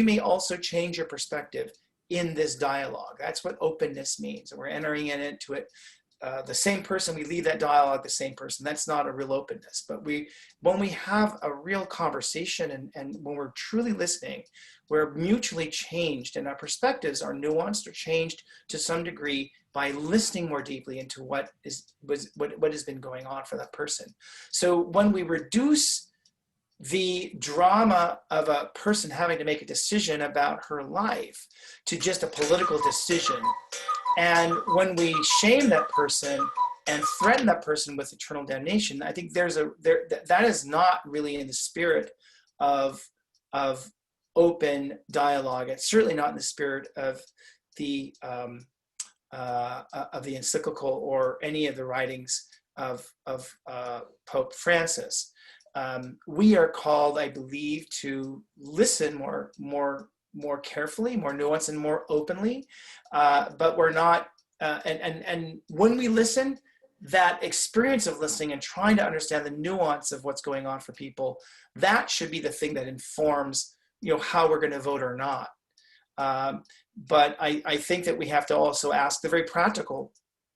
may also change your perspective in this dialogue. That's what openness means. And we're entering into it. The same person, we leave that dialogue the same person. That's not a real openness. But when we have a real conversation and when we're truly listening, we're mutually changed, and our perspectives are nuanced or changed to some degree by listening more deeply into what has been going on for that person. So when we reduce the drama of a person having to make a decision about her life to just a political decision, and when we shame that person and threaten that person with eternal damnation, I think that is not really in the spirit of open dialogue. It's certainly not in the spirit of the of the encyclical or any of the writings of Pope Francis. We are called, I believe, to listen more carefully, more nuanced, and more openly. But we're not. And when we listen, that experience of listening and trying to understand the nuance of what's going on for people, that should be the thing that informs, how we're going to vote or not. But I think that we have to also ask the very practical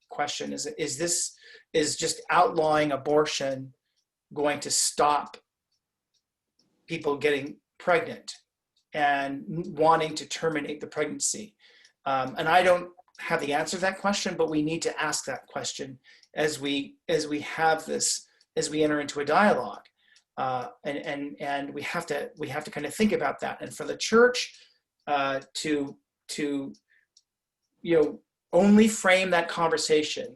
question: is just outlawing abortion going to stop people getting pregnant and wanting to terminate the pregnancy? And I don't have the answer to that question, but we need to ask that question as we have this, as we enter into a dialogue, and we have to kind of think about that. And for the church to only frame that conversation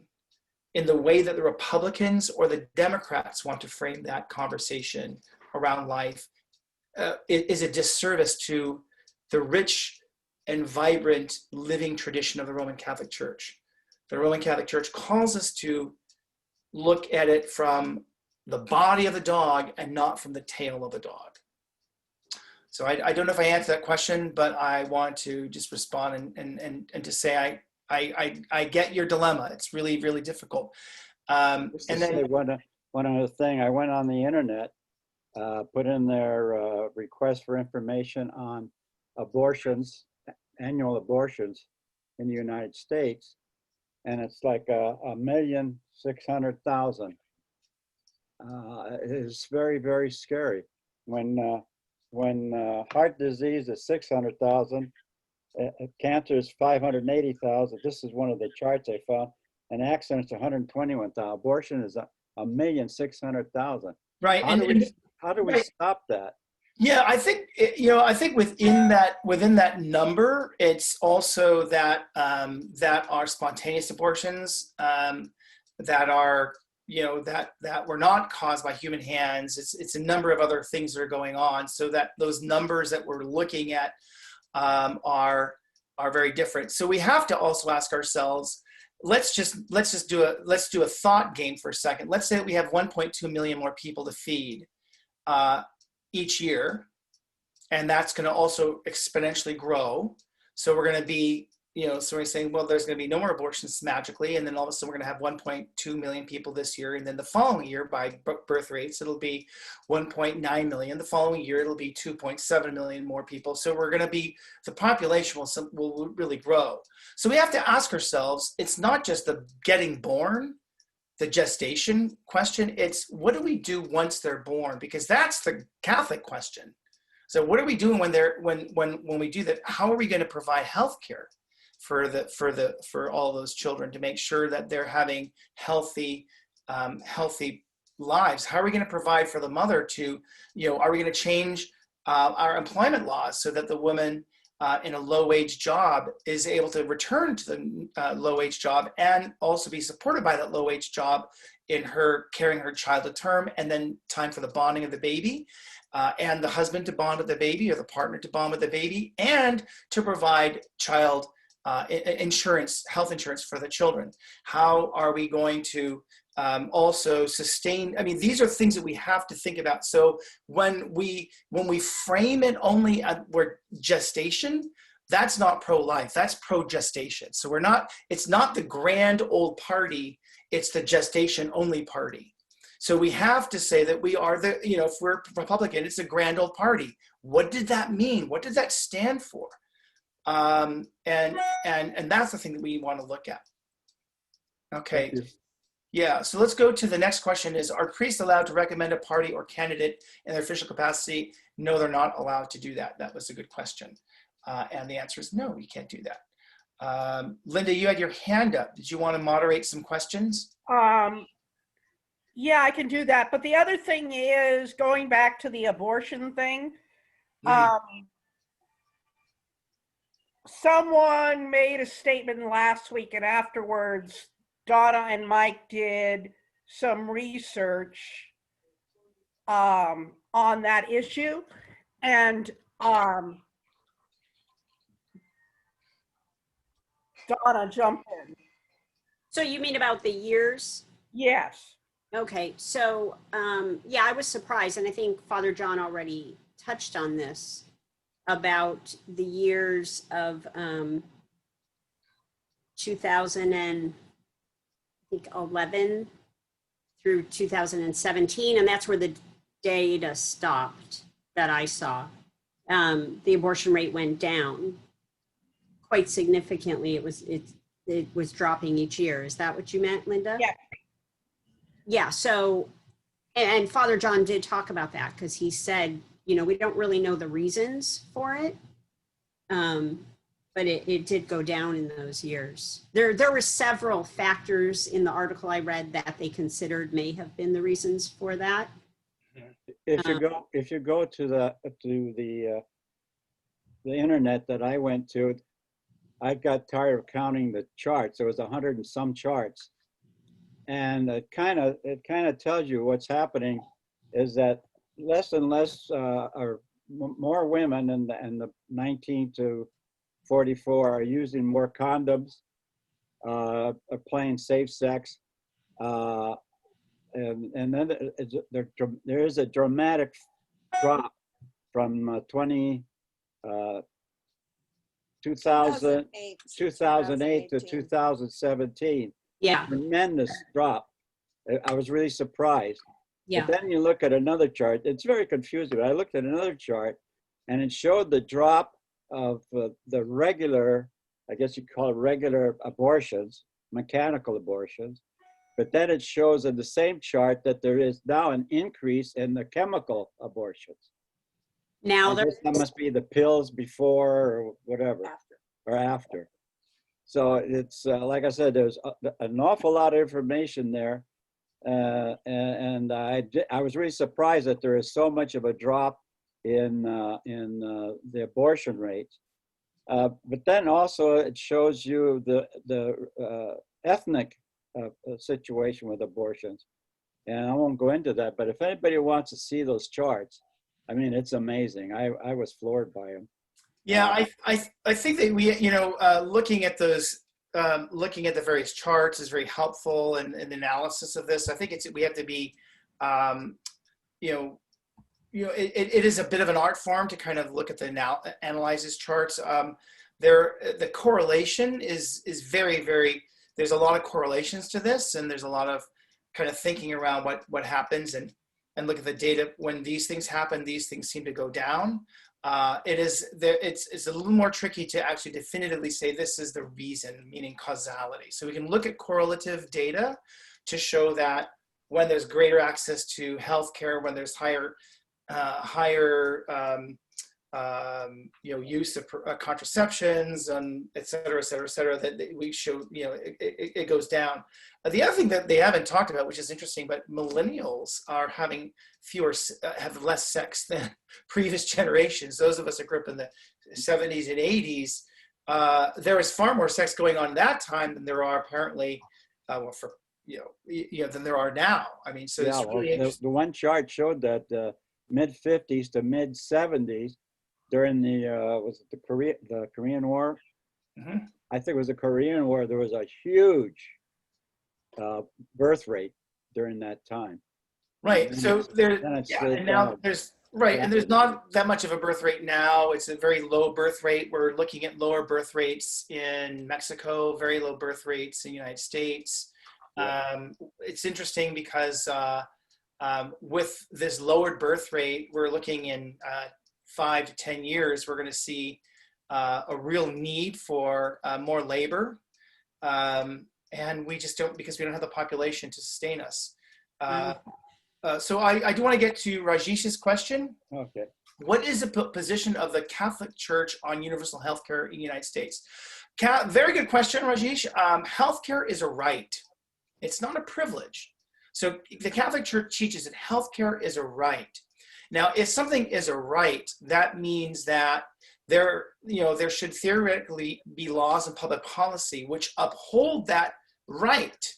in the way that the Republicans or the Democrats want to frame that conversation around life is a disservice to the rich and vibrant living tradition of the Roman Catholic Church. The Roman Catholic Church calls us to look at it from the body of the dog and not from the tail of the dog. So I don't know if I answered that question, but I want to just respond and to say I get your dilemma. It's really, really difficult. And then one other thing, I went on the internet, put in their request for information on abortions, annual abortions in the United States, and it's like 1,600,000. It is very, very scary. When heart disease is 600,000, cancer is 580,000. This is one of the charts I found. And accidents 121,000. Abortion is 1,600,000. Right. How do we stop that? Yeah, I think within that number, it's also that that are spontaneous abortions, that are that were not caused by human hands. It's a number of other things that are going on, so that those numbers that we're looking at are very different. So we have to also ask ourselves, let's do a thought game for a second. Let's say that we have 1.2 million more people to feed each year, and that's going to also exponentially grow. So we're going to be, so we're saying, well, there's going to be no more abortions magically, and then all of a sudden we're going to have 1.2 million people this year, and then the following year, by birth rates, it'll be 1.9 million. The following year, it'll be 2.7 million more people. So we're going to be, the population will really grow. So we have to ask ourselves, it's not just the getting born, the gestation question, it's what do we do once they're born? Because that's the Catholic question. So what are we doing when we do that? How are we going to provide health care for all those children to make sure that they're having healthy lives? How are we going to provide for the mother to, are we going to change our employment laws so that the woman in a low-wage job is able to return to the low-wage job and also be supported by that low-wage job in her carrying her child to term, and then time for the bonding of the baby, and the husband to bond with the baby or the partner to bond with the baby, and to provide child insurance, health insurance for the children? How are we going to also sustain? I mean, these are things that we have to think about. So when we frame it only at word gestation, that's not pro-life, that's pro-gestation. So it's not the grand old party, it's the gestation only party. So we have to say that we are if we're Republican, it's a grand old party. What did that mean? What did that stand for? And that's the thing that we want to look at. Okay. Yeah, so let's go to the next question is, are priests allowed to recommend a party or candidate in their official capacity? No, they're not allowed to do that. That was a good question. And the answer is no, you can't do that. Linda, you had your hand up. Did you want to moderate some questions? Yeah, I can do that. But the other thing is, going back to the abortion thing, someone made a statement last week, and afterwards, Donna and Mike did some research on that issue. And Donna, jump in. So you mean about the years? Yes. Okay, so yeah, I was surprised, and I think Father John already touched on this about the years of 2011 through 2017, and that's where the data stopped that I saw. The abortion rate went down quite significantly. It was dropping each year. Is that what you meant, Linda? Yeah. Yeah, so, and Father John did talk about that because he said, you know, we don't really know the reasons for it, but it did go down in those years. There were several factors in the article I read that they considered may have been the reasons for that. If you go to the internet that I went to, I got tired of counting the charts. There was 100 and some charts. And it kind of tells you what's happening is that less and less or more women in the 19 to 44 are using more condoms, are playing safe sex, and then there is a dramatic drop from 2008 to 2017. Yeah, Tremendous drop. I was really surprised. yeah. But then you look at another chart. It's very confusing. I looked at another chart, and it showed the drop of the regular, I guess you call it regular abortions, mechanical abortions. But then it shows in the same chart that there is now an increase in the chemical abortions. Now I guess that must be the pills before or whatever, or after. So it's like I said, there's an awful lot of information there, and I was really surprised that there is so much of a drop in the abortion rate. But then also it shows you the ethnic situation with abortions, and I won't go into that. But if anybody wants to see those charts, I mean, it's amazing. I was floored by them. Yeah, I think that we, looking at those, looking at the various charts is very helpful and the analysis of this. I think we have to be, it is a bit of an art form to kind of look at analyze these charts. The correlation is very, very, there's a lot of correlations to this, and there's a lot of kind of thinking around what happens and look at the data. When these things happen, these things seem to go down. It's a little more tricky to actually definitively say this is the reason, meaning causality. So we can look at correlative data to show that when there's greater access to healthcare, when there's higher use of contraceptions and et cetera, that we show, it goes down. The other thing that they haven't talked about, which is interesting, but millennials are having have less sex than previous generations. Those of us that grew up in the 70s and 80s, there was far more sex going on that time than there are apparently, than there are now. I mean, so yeah, it's really interesting. The one chart showed that mid 50s to mid 70s during the Korean War. Mm-hmm. I think it was the Korean War. There was a huge birth rate during that time. Right. So there's and there's not that much of a birth rate now. It's a very low birth rate. We're looking at lower birth rates in Mexico, very low birth rates in the United States. Yeah. It's interesting because with this lowered birth rate, we're looking in 5 to 10 years, we're going to see a real need for more labor. And we just don't, because we don't have the population to sustain us. So I do want to get to Rajesh's question. Okay. What is the position of the Catholic Church on universal healthcare in the United States? Very good question, Rajesh. Healthcare is a right. It's not a privilege. So the Catholic Church teaches that healthcare is a right. Now, if something is a right, that means that there should theoretically be laws and public policy which uphold that right,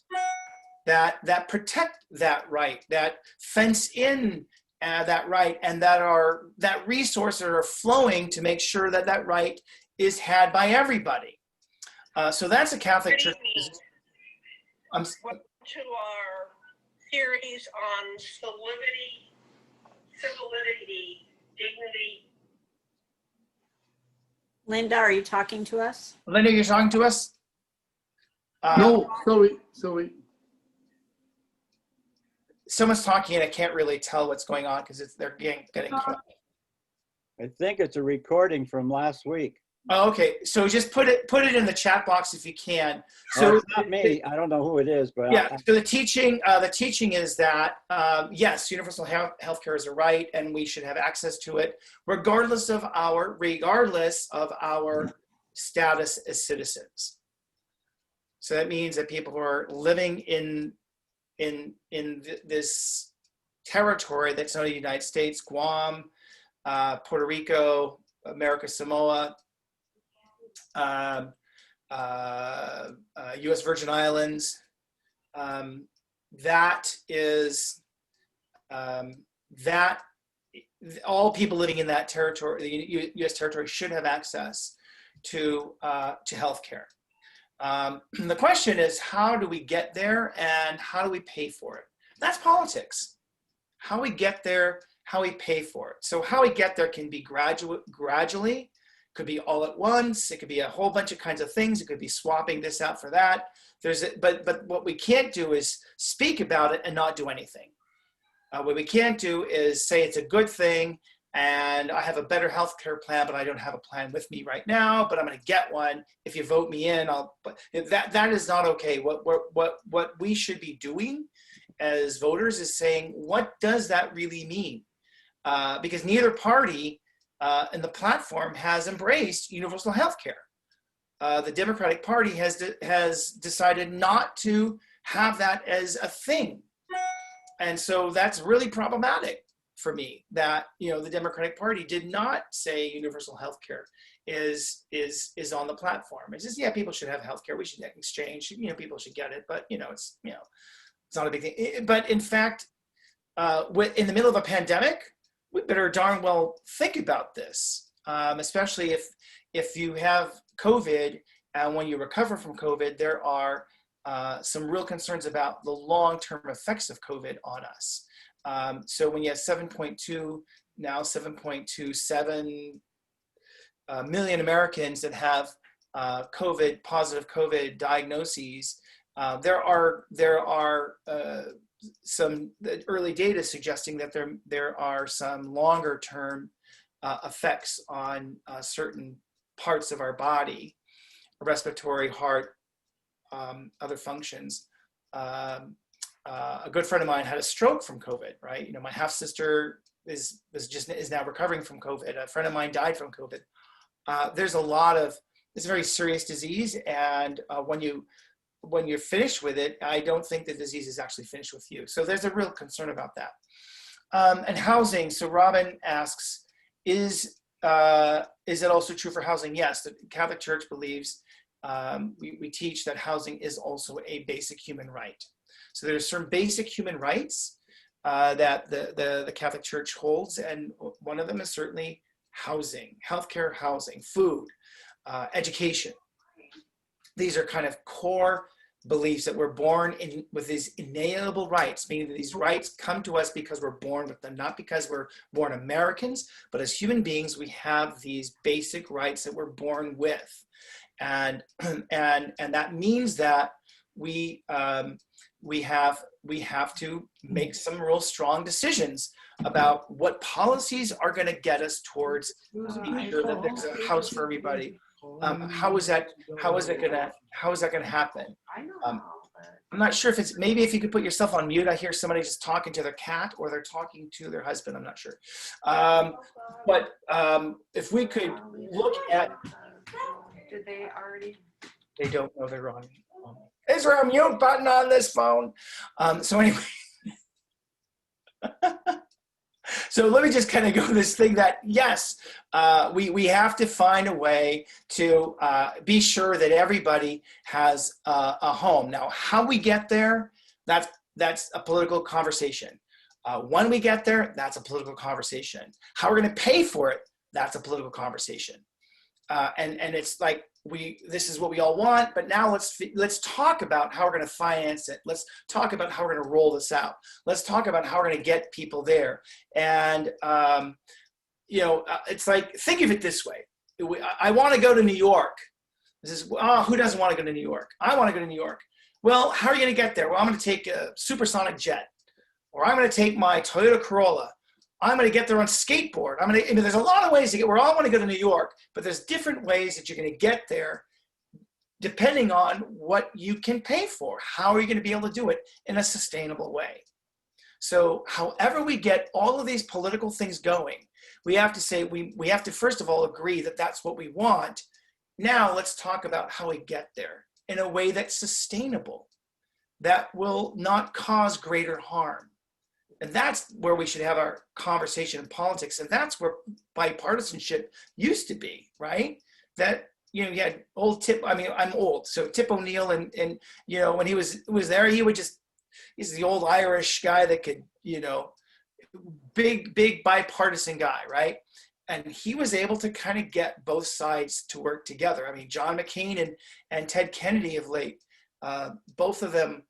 that protect that right, that fence in that right, and that resources are flowing to make sure that that right is had by everybody. So that's a Catholic Church. Welcome to our series on civility, dignity. Linda, are you talking to us? Linda, you're talking to us? No, sorry. Someone's talking and I can't really tell what's going on because they're getting caught. I think it's a recording from last week. Oh, okay. So just put it in the chat box if you can. So So it's not me. I don't know who it is, but yeah. So the teaching is that yes, universal healthcare is a right, and we should have access to it, regardless of our status as citizens. So that means that people who are living in this territory that's not the United States, Guam, Puerto Rico, America Samoa, U.S. Virgin Islands, that all people living in that territory, the U.S. territory, should have access to healthcare. The question is, how do we get there, and how do we pay for it? That's politics. How we get there, how we pay for it. So how we get there can be gradually. Could be all at once. It could be a whole bunch of kinds of things. It could be swapping this out for that. But what we can't do is speak about it and not do anything. What we can't do is say it's a good thing and I have a better healthcare plan, but I don't have a plan with me right now, but I'm going to get one. If you vote me in, but that is not okay. What we should be doing as voters is saying, what does that really mean? Because neither party and the platform has embraced universal health care. The Democratic Party has decided not to have that as a thing. And so that's really problematic for me, that the Democratic Party did not say universal health care is on the platform. It's just, yeah, people should have health care. We should exchange, people should get it, but it's not a big thing. But in fact, in the middle of a pandemic, we better darn well think about this, especially if you have COVID, and when you recover from COVID, there are some real concerns about the long-term effects of COVID on us. So when you have 7.2, now 7.27 million Americans that have positive COVID diagnoses, there are some early data suggesting that there are some longer term effects on certain parts of our body, respiratory, heart, other functions. A good friend of mine had a stroke from COVID, right? My half sister is now recovering from COVID. A friend of mine died from COVID. It's a very serious disease, and when you're finished with it, I don't think the disease is actually finished with you. So there's a real concern about that. And housing. So Robin asks, is it also true for housing? Yes, the Catholic Church believes, we teach that housing is also a basic human right. So there's certain basic human rights that the Catholic Church holds, and one of them is certainly housing, healthcare, housing, food, education. These are kind of core beliefs that we're born with these inalienable rights, meaning that these rights come to us because we're born with them, not because we're born Americans, but as human beings, we have these basic rights that we're born with. And that means that we have to make some real strong decisions about what policies are going to get us towards being sure that there's a house for everybody. How is that going to happen? I'm not sure if maybe if you could put yourself on mute. I hear somebody just talking to their cat, or they're talking to their husband. I'm not sure. But if we could look at. Did they already? They don't know they're on. Is there a mute button on this phone? So anyway. So let me just kind of go this thing that, yes, we have to find a way to be sure that everybody has a home. Now, how we get there, that's a political conversation. When we get there, that's a political conversation. How we're going to pay for it, that's a political conversation. And it's like this is what we all want, but now let's talk about how we're going to finance it. Let's talk about how we're going to roll this out. Let's talk about how we're going to get people there. And it's like, think of it this way. I want to go to New York. This is, who doesn't want to go to New York? I want to go to New York. Well, how are you going to get there? Well, I'm going to take a supersonic jet, or I'm going to take my Toyota Corolla. I'm going to get there on skateboard. There's a lot of ways to get where I want to go to New York, but there's different ways that you're going to get there depending on what you can pay for. How are you going to be able to do it in a sustainable way? So however we get all of these political things going, we have to say, we have to first of all agree that that's what we want. Now let's talk about how we get there in a way that's sustainable, that will not cause greater harm. And that's where we should have our conversation in politics. And that's where bipartisanship used to be, right? That, you had old Tip, I'm old, so Tip O'Neill and when he was there, he's the old Irish guy that could, big bipartisan guy, right? And he was able to kind of get both sides to work together. John McCain and Ted Kennedy of late, both of them,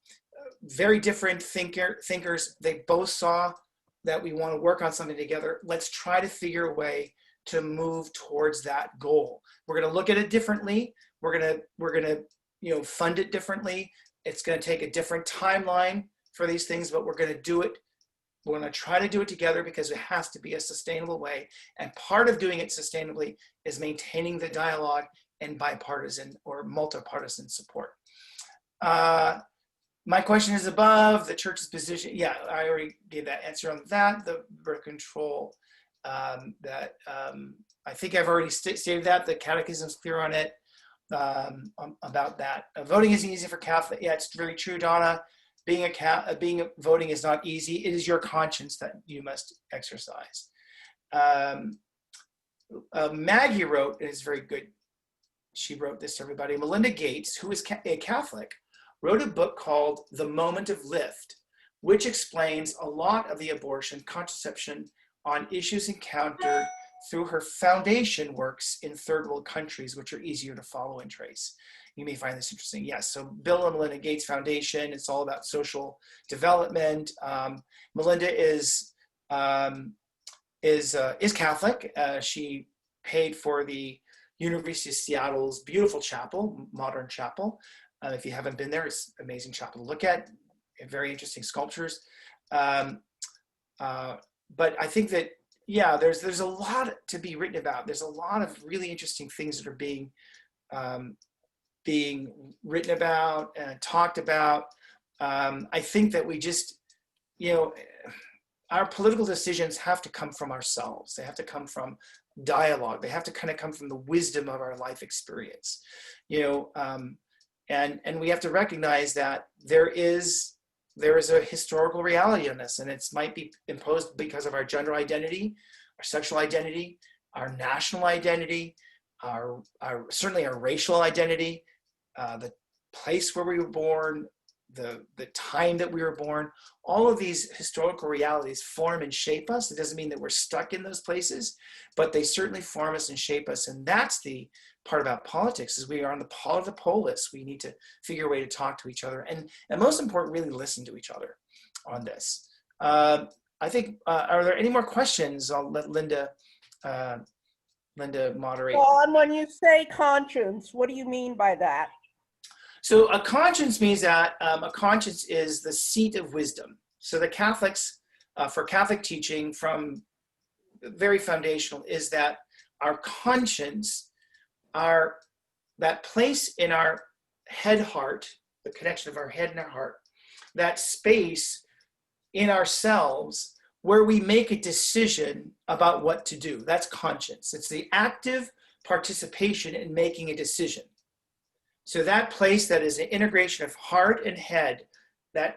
very different thinkers. They both saw that we want to work on something together. Let's try to figure a way to move towards that goal. We're going to look at it differently. We're going to fund it differently. It's going to take a different timeline for these things, but we're going to do it. We're going to try to do it together because it has to be a sustainable way. And part of doing it sustainably is maintaining the dialogue and bipartisan or multi-partisan support. My question is above the church's position. Yeah, I already gave that answer on that. The birth control, I think I've already stated that. The catechism's clear on it, about that. Voting isn't easy for Catholic. Yeah, it's very true, Donna. Voting is not easy. It is your conscience that you must exercise. Maggie wrote, and it's very good. She wrote this to everybody. Melinda Gates, who is a Catholic, wrote a book called The Moment of Lift, which explains a lot of the abortion contraception on issues encountered through her foundation works in third world countries, which are easier to follow and trace. You may find this interesting. Yes, so Bill and Melinda Gates Foundation, it's all about social development. Melinda is Catholic. She paid for the University of Seattle's beautiful chapel, modern chapel. If you haven't been there, it's an amazing chapel to look at. Very interesting sculptures. But I think that, yeah, there's a lot to be written about. There's a lot of really interesting things that are being written about and talked about. I think that we just, our political decisions have to come from ourselves. They have to come from dialogue. They have to kind of come from the wisdom of our life experience, and we have to recognize that there is a historical reality on this, and it might be imposed because of our gender identity, our sexual identity, our national identity, certainly our racial identity, the place where we were born, the time that we were born. All of these historical realities form and shape us. It doesn't mean that we're stuck in those places, but they certainly form us and shape us. And that's the part about politics, is we are on the polis. We need to figure a way to talk to each other, and most important, really listen to each other on this. I think, are there any more questions? I'll let Linda moderate. Dawn, when you say conscience, what do you mean by that? So a conscience means that a conscience is the seat of wisdom. So the Catholics, for Catholic teaching from very foundational, is that our conscience, that place in our heart, the connection of our head and our heart, that space in ourselves where we make a decision about what to do. That's conscience. It's the active participation in making a decision. So that place that is an integration of heart and head, that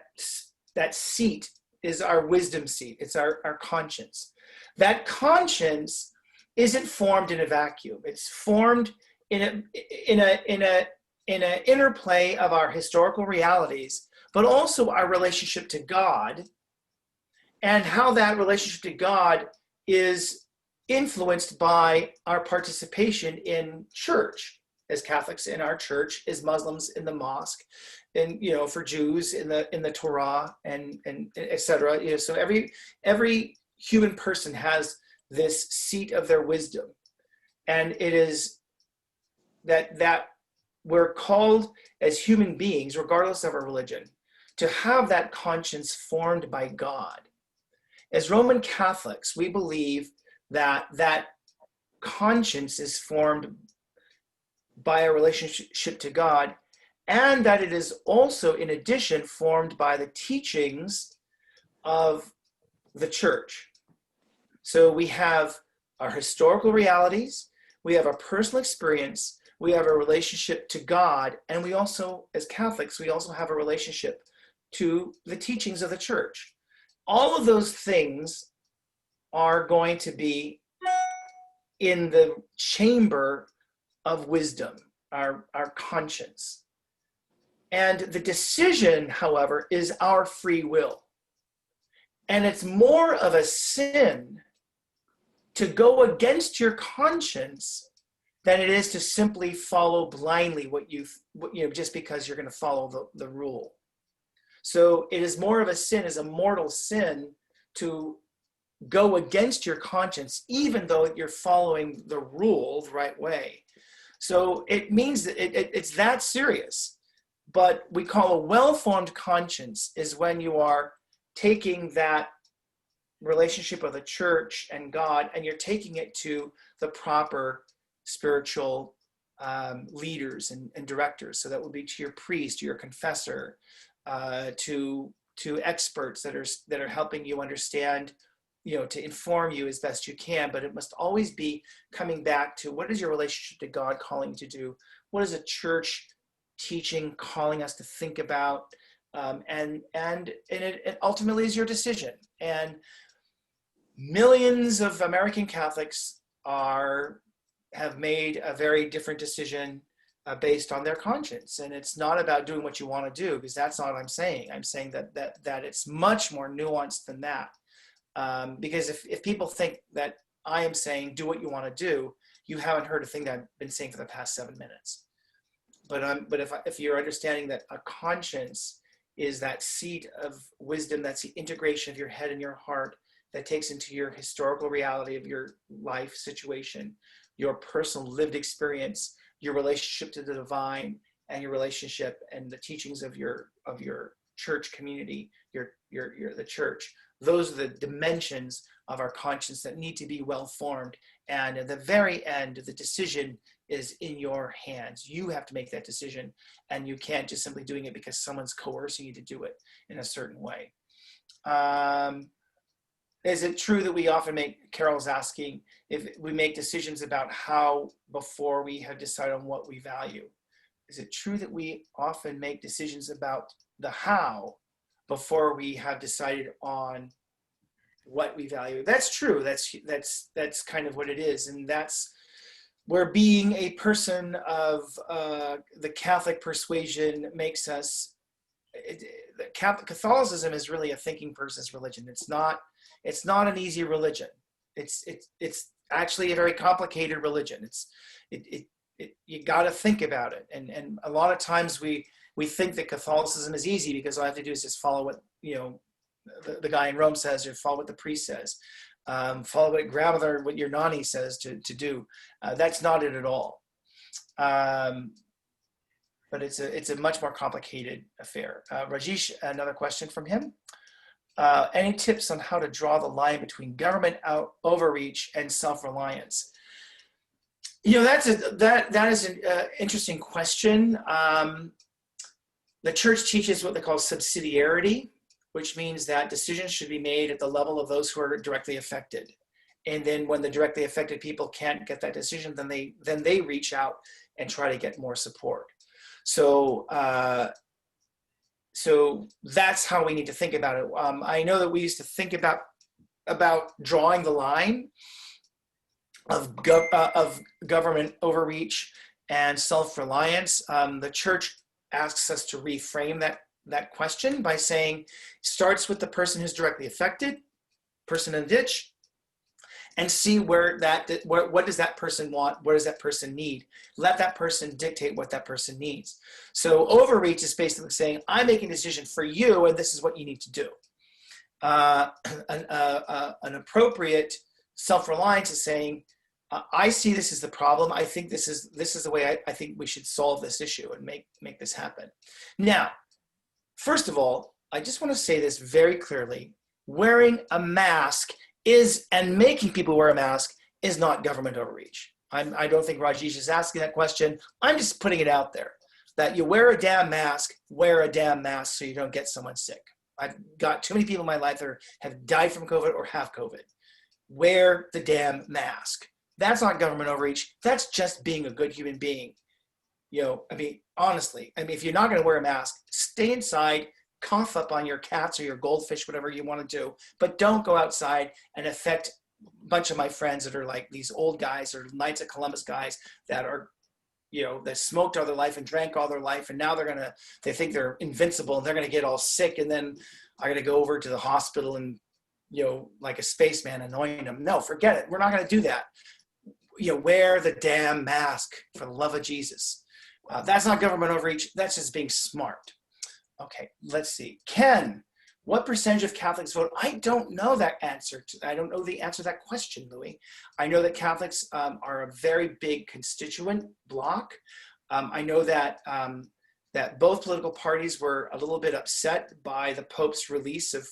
seat is our wisdom seat. It's our conscience. That conscience isn't formed in a vacuum. It's formed in an interplay of our historical realities, but also our relationship to God, and how that relationship to God is influenced by our participation in church as Catholics in our church, as Muslims in the mosque, and for Jews in the Torah, and etc. So every human person has this seat of their wisdom, and it is that we're called as human beings, regardless of our religion, to have that conscience formed by God. As Roman Catholics, we believe that conscience is formed by a relationship to God, and that it is also, in addition, formed by the teachings of the church. So we have our historical realities, we have our personal experience, we have a relationship to God, and we also, as Catholics, we also have a relationship to the teachings of the church. All of those things are going to be in the chamber of wisdom, our conscience. And the decision, however, is our free will. And it's more of a sin to go against your conscience than it is to simply follow blindly what just because you're going to follow the rule. So it is more of a sin, is a mortal sin, to go against your conscience, even though you're following the rule the right way. So it means that it's that serious. But we call a well-formed conscience is when you are taking that relationship of the church and God, and you're taking it to the proper spiritual leaders and directors. So that would be to your priest, to your confessor, to experts that are helping you understand, to inform you as best you can. But it must always be coming back to, what is your relationship to God calling you to do? What is a church teaching calling us to think about? And it ultimately is your decision. And millions of American Catholics have made a very different decision based on their conscience. And it's not about doing what you want to do, because that's not what I'm saying. I'm saying that it's much more nuanced than that. Because if people think that I am saying do what you want to do, you haven't heard a thing that I've been saying for the past 7 minutes. But if you're understanding that a conscience is that seat of wisdom, that's the integration of your head and your heart, that takes into your historical reality of your life situation, your personal lived experience, your relationship to the divine, and your relationship and the teachings of your church community, the church. Those are the dimensions of our conscience that need to be well formed. And at the very end, the decision is in your hands. You have to make that decision, and you can't just simply doing it because someone's coercing you to do it in a certain way. Is it true that we often Carol's asking if we make decisions about how before we have decided on what we value? Is it true that we often make decisions about the how before we have decided on what we value? That's true. That's kind of what it is. And that's where being a person of the Catholic persuasion makes us, Catholicism is really a thinking person's religion. It's not an easy religion. It's actually a very complicated religion. You got to think about it. And a lot of times we think that Catholicism is easy because all I have to do is just follow what, the guy in Rome says, or follow what the priest says, follow what your nani says to do. That's not it at all. But it's a much more complicated affair. Rajesh, another question from him. Any tips on how to draw the line between government overreach and self-reliance? That is an interesting question. The church teaches what they call subsidiarity, which means that decisions should be made at the level of those who are directly affected. And then when the directly affected people can't get that decision, then they reach out and try to get more support. So that's how we need to think about it. I know that we used to think about drawing the line of government overreach and self-reliance. The church asks us to reframe that question by saying, starts with the person who's directly affected, person in the ditch, and see what does that person want? What does that person need? Let that person dictate what that person needs. So overreach is basically saying, I'm making a decision for you, and this is what you need to do. An appropriate self-reliance is saying, I see this as the problem. I think this is the way I think we should solve this issue and make this happen. Now, first of all, I just want to say this very clearly. Wearing a mask and making people wear a mask is not government overreach. I don't think Rajesh is asking that question. I'm just putting it out there that you wear a damn mask so you don't get someone sick. I've got too many people in my life that have died from COVID or have COVID. Wear the damn mask. That's not government overreach. That's just being a good human being. Honestly, if you're not going to wear a mask, stay inside, cough up on your cats or your goldfish, whatever you want to do, but don't go outside and affect a bunch of my friends that are like these old guys or Knights of Columbus guys that are, that smoked all their life and drank all their life, and now they think they're invincible and they're going to get all sick, and then I'm going to go over to the hospital and, like a spaceman anoint them. No, forget it. We're not going to do that. Wear the damn mask for the love of Jesus. That's not government overreach. That's just being smart. Okay, let's see. Ken, what percentage of Catholics vote? I don't know that answer. I don't know the answer to that question, Louis. I know that Catholics are a very big constituent bloc. I know that that both political parties were a little bit upset by the Pope's release of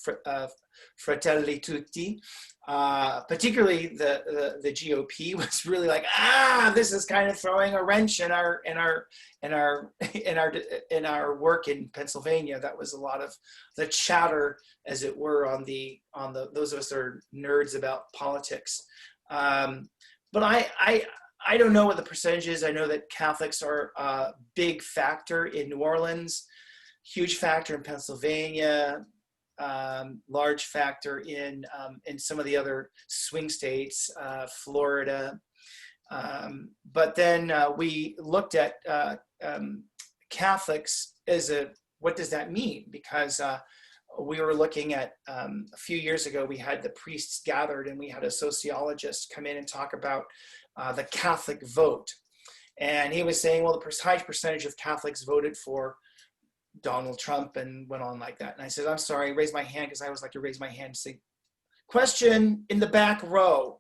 Fratelli Tutti. Particularly the GOP was really like, this is kind of throwing a wrench in our work in Pennsylvania. That was a lot of the chatter, as it were, on those of us that are nerds about politics. But I don't know what the percentage is. I know that Catholics are a big factor in New Orleans, huge factor in Pennsylvania, large factor in some of the other swing states, Florida. But then we looked at Catholics as what does that mean? Because we were looking at, a few years ago, we had the priests gathered and we had a sociologist come in and talk about the Catholic vote. And he was saying, well, the high percentage of Catholics voted for Donald Trump, and went on like that. And I said, I'm sorry, I raised my hand because I always like to raise my hand and say, question in the back row,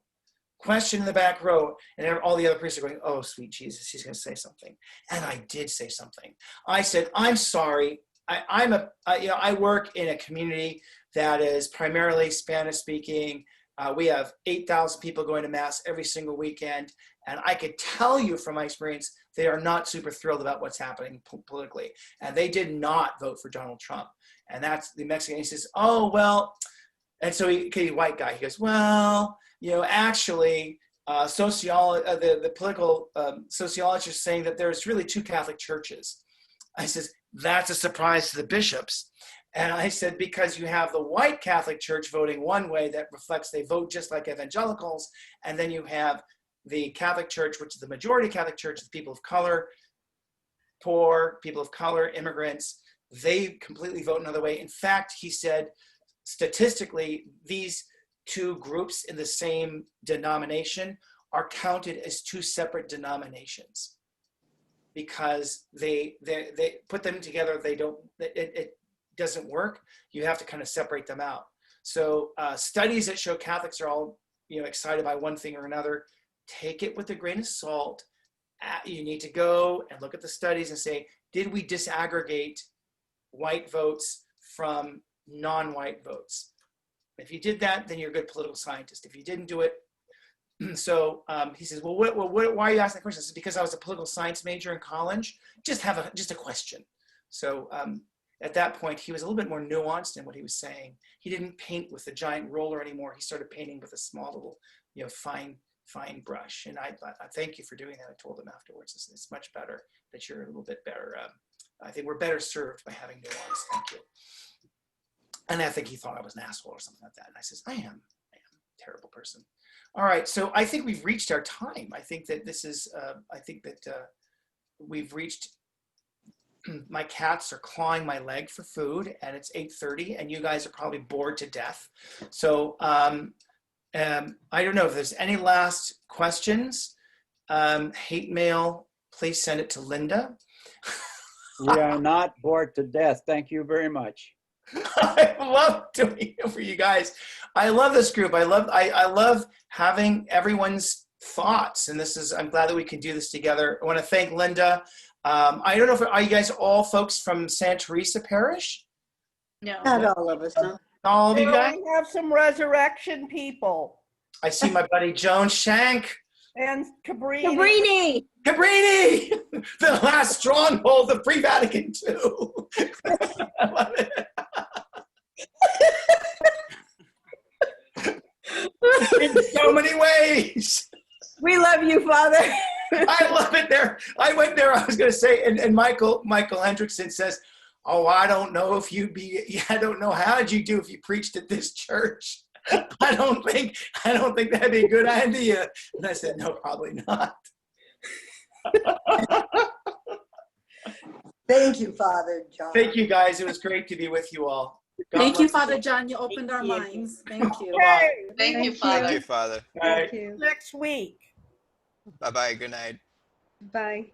question in the back row. And all the other priests are going, oh, sweet Jesus, he's going to say something. And I did say something. I said, I'm sorry. I work in a community that is primarily Spanish speaking. We have 8,000 people going to mass every single weekend. And I could tell you from my experience, they are not super thrilled about what's happening politically. And they did not vote for Donald Trump. And that's the Mexican. He says, oh, well, and so white guy, he goes, well, actually, the political sociologists are saying that there's really two Catholic churches. I says, that's a surprise to the bishops. And I said, because you have the white Catholic Church voting one way that reflects they vote just like evangelicals. And then you have the Catholic Church, which is the majority Catholic Church, the people of color, poor, people of color, immigrants, they completely vote another way. In fact, he said, statistically, these two groups in the same denomination are counted as two separate denominations because they put them together. It doesn't work. You have to kind of separate them out. So studies that show Catholics are all excited by one thing or another, take it with a grain of salt. You need to go and look at the studies and say, did we disaggregate white votes from non-white votes? If you did that, then you're a good political scientist. If you didn't do it, so he says, well, why are you asking that question? I said, because I was a political science major in college. Just a question. So at that point, he was a little bit more nuanced in what he was saying. He didn't paint with the giant roller anymore. He started painting with a small little, fine brush. And I thank you for doing that. I told him afterwards, it's much better that you're a little bit better. I think we're better served by having nuance. Thank you. And I think he thought I was an asshole or something like that. And I says, I am a terrible person. All right. So I think we've reached our time. I think that this is, we've reached, my cats are clawing my leg for food and it's 8:30 and you guys are probably bored to death. So I don't know if there's any last questions. Hate mail, please send it to Linda. We are not bored to death. Thank you very much. I love doing it for you guys. I love this group. I love having everyone's thoughts, and I'm glad that we can do this together. I want to thank Linda. I don't know are you guys all folks from Santa Teresa Parish? No. Not all of us, no. All of you guys? We have some resurrection people I see my buddy Joan Shank. and Cabrini. Cabrini. Cabrini, the last stronghold of pre-Vatican II. I love it. In so many ways. We love you, Father. I love it there. I went there, I was going to say, and Michael Hendrickson says, oh, I don't know how'd you do if you preached at this church. I don't think that'd be a good idea. And I said, no, probably not. Thank you, Father John. Thank you, guys. It was great to be with you all. God Thank you, bless Father John. You opened our minds. Thank you. Okay, Thank you, Thank Father. you, Father. All right. Thank you. next week. Bye-bye. Good night. Bye.